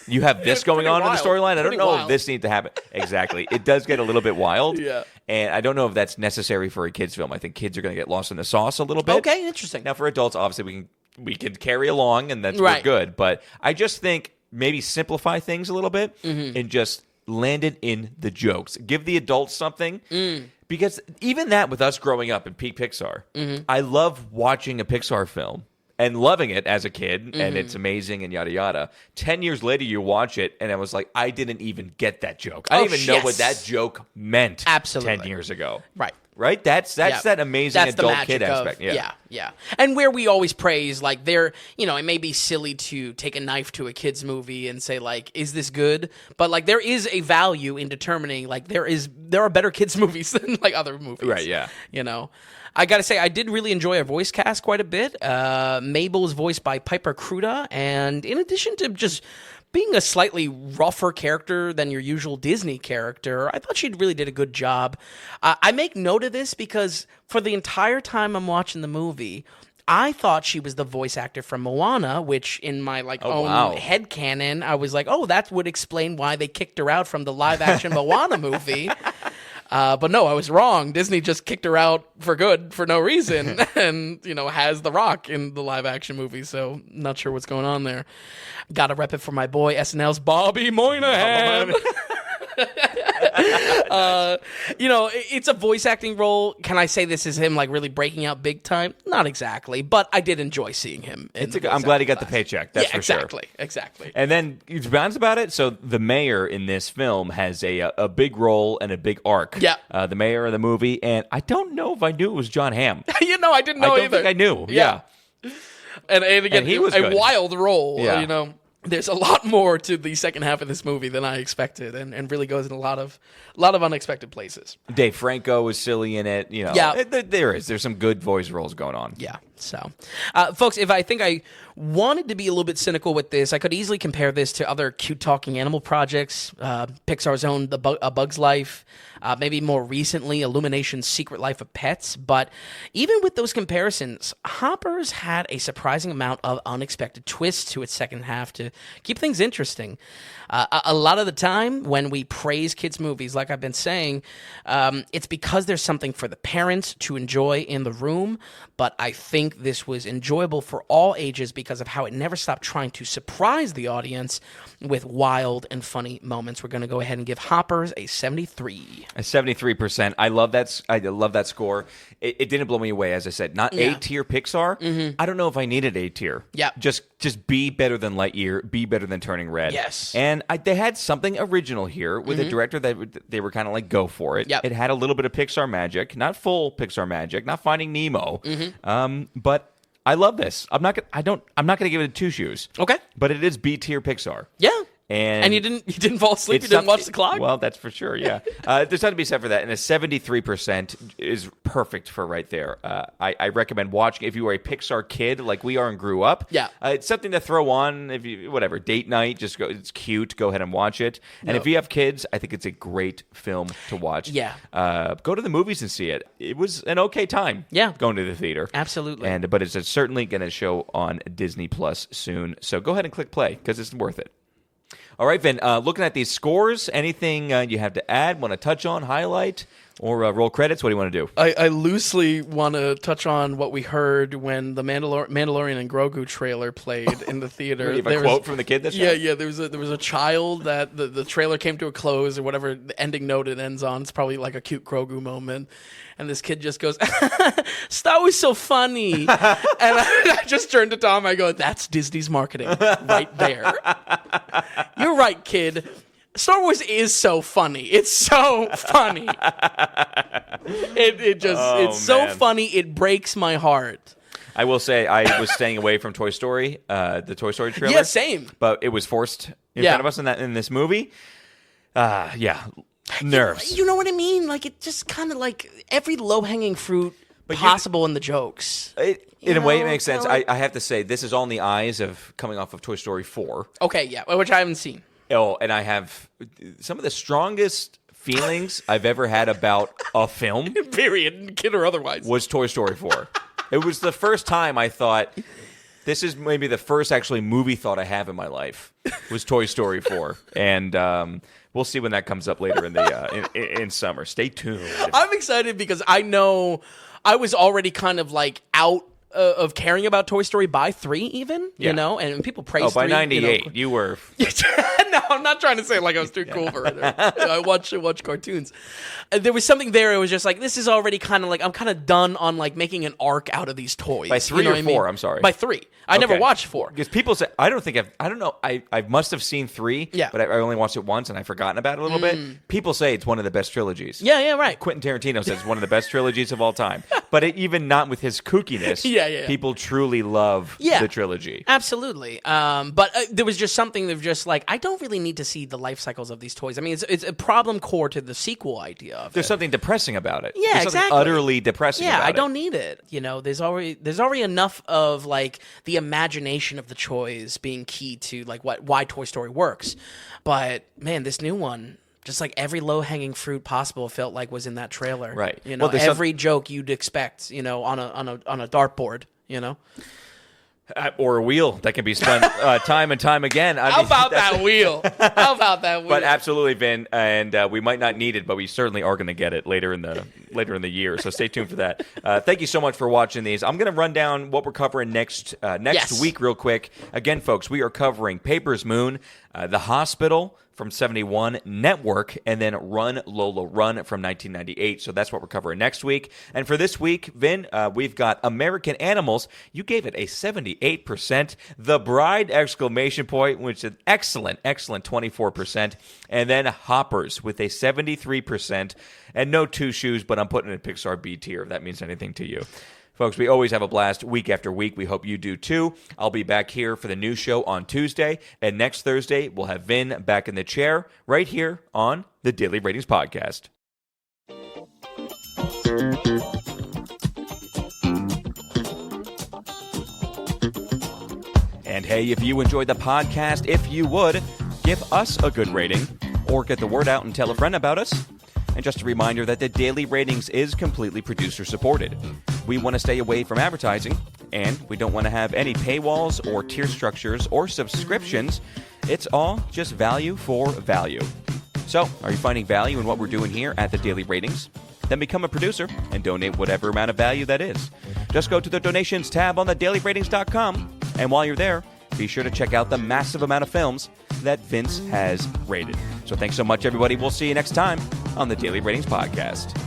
You have this going on in the storyline. I don't know if this needs to happen. Exactly. It does get a little bit wild. Yeah. And I don't know if that's necessary for a kid's film. I think kids are going to get lost in the sauce a little bit. Okay, interesting. Now, for adults, obviously, we can carry along, and that's Right. we're good. But I just think maybe simplify things a little bit and just land it in the jokes. Give the adults something. Because even that, with us growing up in peak Pixar, I love watching a Pixar film and loving it as a kid, and it's amazing and yada yada. 10 years later, you watch it, and I was like, I didn't even get that joke. I didn't even know what that joke meant. Absolutely. 10 years ago. Right. That's that amazing That's the adult magic kid aspect. Yeah. And where we always praise, like, it may be silly to take a knife to a kid's movie and say, like, is this good? But, like, there is a value in determining, like, there are better kids' movies than, like, other movies. Right, yeah. I gotta say, I did really enjoy our voice cast quite a bit. Mabel is voiced by Piper Cruda, and in addition to just being a slightly rougher character than your usual Disney character, I thought she really did a good job. I make note of this because for the entire time I'm watching the movie, I thought she was the voice actor from Moana, which in my own headcanon, I was like, oh, that would explain why they kicked her out from the live-action Moana movie. But no, I was wrong. Disney just kicked her out for good, for no reason, and, has The Rock in the live-action movie, so not sure what's going on there. Gotta rep it for my boy, SNL's Bobby Moynihan. It's a voice acting role. Can I say this is him like really breaking out big time? Not exactly, but I did enjoy seeing him. I'm glad he got the paycheck. That's for sure. Exactly. And then, to be honest about it, so the mayor in this film has a big role and a big arc. Yeah. The mayor of the movie, and I don't know if I knew it was John Hamm. I didn't know I don't either. think I knew. Yeah. And again, he was a good. wild role. Yeah. There's a lot more to the second half of this movie than I expected, and really goes in a lot of unexpected places. Dave Franco is silly in it. There's some good voice roles going on. Yeah. So, folks, if I think I wanted to be a little bit cynical with this, I could easily compare this to other cute talking animal projects, Pixar's own A Bug's Life, maybe more recently Illumination's Secret Life of Pets. But even with those comparisons, Hoppers had a surprising amount of unexpected twists to its second half to keep things interesting. A lot of the time when we praise kids' movies, like I've been saying, it's because there's something for the parents to enjoy in the room, but I think this was enjoyable for all ages because of how it never stopped trying to surprise the audience with wild and funny moments. We're going to go ahead and give Hoppers a 73. A 73%. I love that. I love that score. It didn't blow me away, as I said. Not A-tier Pixar. Mm-hmm. I don't know if I needed A-tier. Yeah. Just be better than Lightyear. Be better than Turning Red. Yes. And they had something original here with a director that they were kind of like, go for it. Yep. It had a little bit of Pixar magic, not full Pixar magic, not Finding Nemo. But I love this. I'm not gonna give it 2 shoes. Okay. But it is B-tier Pixar. Yeah. And you didn't fall asleep? You didn't watch the clock? Well, that's for sure, yeah. There's something to be said for that. And a 73% is perfect for right there. I recommend watching if you are a Pixar kid like we are and grew up. Yeah. It's something to throw on if you, whatever, date night. Just go. It's cute. Go ahead and watch it. And if you have kids, I think it's a great film to watch. Yeah. Go to the movies and see it. It was an okay time. Yeah. Going to the theater. Absolutely. But it's certainly going to show on Disney Plus soon. So go ahead and click play because it's worth it. All right, Vin, looking at these scores, anything you have to add, want to touch on, highlight, or roll credits? What do you want to do? I loosely want to touch on what we heard when the Mandalorian and Grogu trailer played in the theater. You have a quote from the kid that's Yeah. There was a child that the trailer came to a close, or whatever the ending note it ends on. It's probably like a cute Grogu moment. And this kid just goes, Star Wars so funny. And I just turned to Tom. I go, that's Disney's marketing right there. You're right, kid. Star Wars is so funny. It's so funny. It's so funny. It breaks my heart. I will say I was staying away from Toy Story, the Toy Story trailer. Yeah, same. But it was forced in front of us in this movie. Nerves. You know what I mean? Like, it just kind of like every low-hanging fruit possible in the jokes. In a way, it makes sense. I have to say, this is all in the eyes of coming off of Toy Story 4. Okay, yeah, which I haven't seen. Oh, and I have some of the strongest feelings I've ever had about a film. Period, kid or otherwise. Was Toy Story 4. It was the first time I thought, this is maybe the first actually movie thought I have in my life, was Toy Story 4. And we'll see when that comes up later in the in summer. Stay tuned. I'm excited because I know I was already kind of like out of caring about Toy Story by 3 even, you know? And people praise 3. By 98, you were... No, I'm not trying to say like I was too cool for it. I watch cartoons. There was something there. It was just like, this is already kind of like, I'm kind of done on like making an arc out of these toys. By 3 or 4, I'm sorry. By 3. I never watched 4. Because people say, I don't know, I must have seen 3, but I only watched it once and I've forgotten about it a little bit. People say it's one of the best trilogies. Yeah, right. Quentin Tarantino says it's one of the best trilogies of all time. But even not with his kookiness, people truly love the trilogy. Absolutely. But there was just something that was just like, I don't really need to see the life cycles of these toys. I mean, it's a problem core to the sequel idea of There's something depressing about it. Yeah, There's something utterly depressing about it. Yeah, I don't need it. You know, there's already enough of like the imagination of the toys being key to like why Toy Story works. But man, this new one, just like every low-hanging fruit possible felt like was in that trailer. Right. You know, every joke you'd expect, you know, on a dartboard, you know. Or a wheel that can be spun time and time again. How about that wheel? But absolutely, Vin, and we might not need it, but we certainly are going to get it later in the year. So stay tuned for that. Thank you so much for watching these. I'm going to run down what we're covering next week real quick. Again, folks, we are covering Papers, Moon, The Hospital from 71, Network, and then Run, Lola, Run from 1998. So that's what we're covering next week. And for this week, Vin, we've got American Animals. You gave it a 78%. The Bride, ! Which is an excellent 24%. And then Hoppers with a 73%. And no Two Shoes, but I'm putting it in Pixar B tier, if that means anything to you. Folks, we always have a blast week after week. We hope you do too. I'll be back here for the new show on Tuesday. And next Thursday, we'll have Vin back in the chair right here on the Daily Ratings Podcast. And hey, if you enjoyed the podcast, if you would, give us a good rating or get the word out and tell a friend about us. And just a reminder that the Daily Ratings is completely producer-supported. We want to stay away from advertising, and we don't want to have any paywalls or tier structures or subscriptions. It's all just value for value. So, are you finding value in what we're doing here at the Daily Ratings? Then become a producer and donate whatever amount of value that is. Just go to the donations tab on thedailyratings.com, and while you're there, be sure to check out the massive amount of films that Vince has rated. So thanks so much, everybody. We'll see you next time on the Daily Ratings Podcast.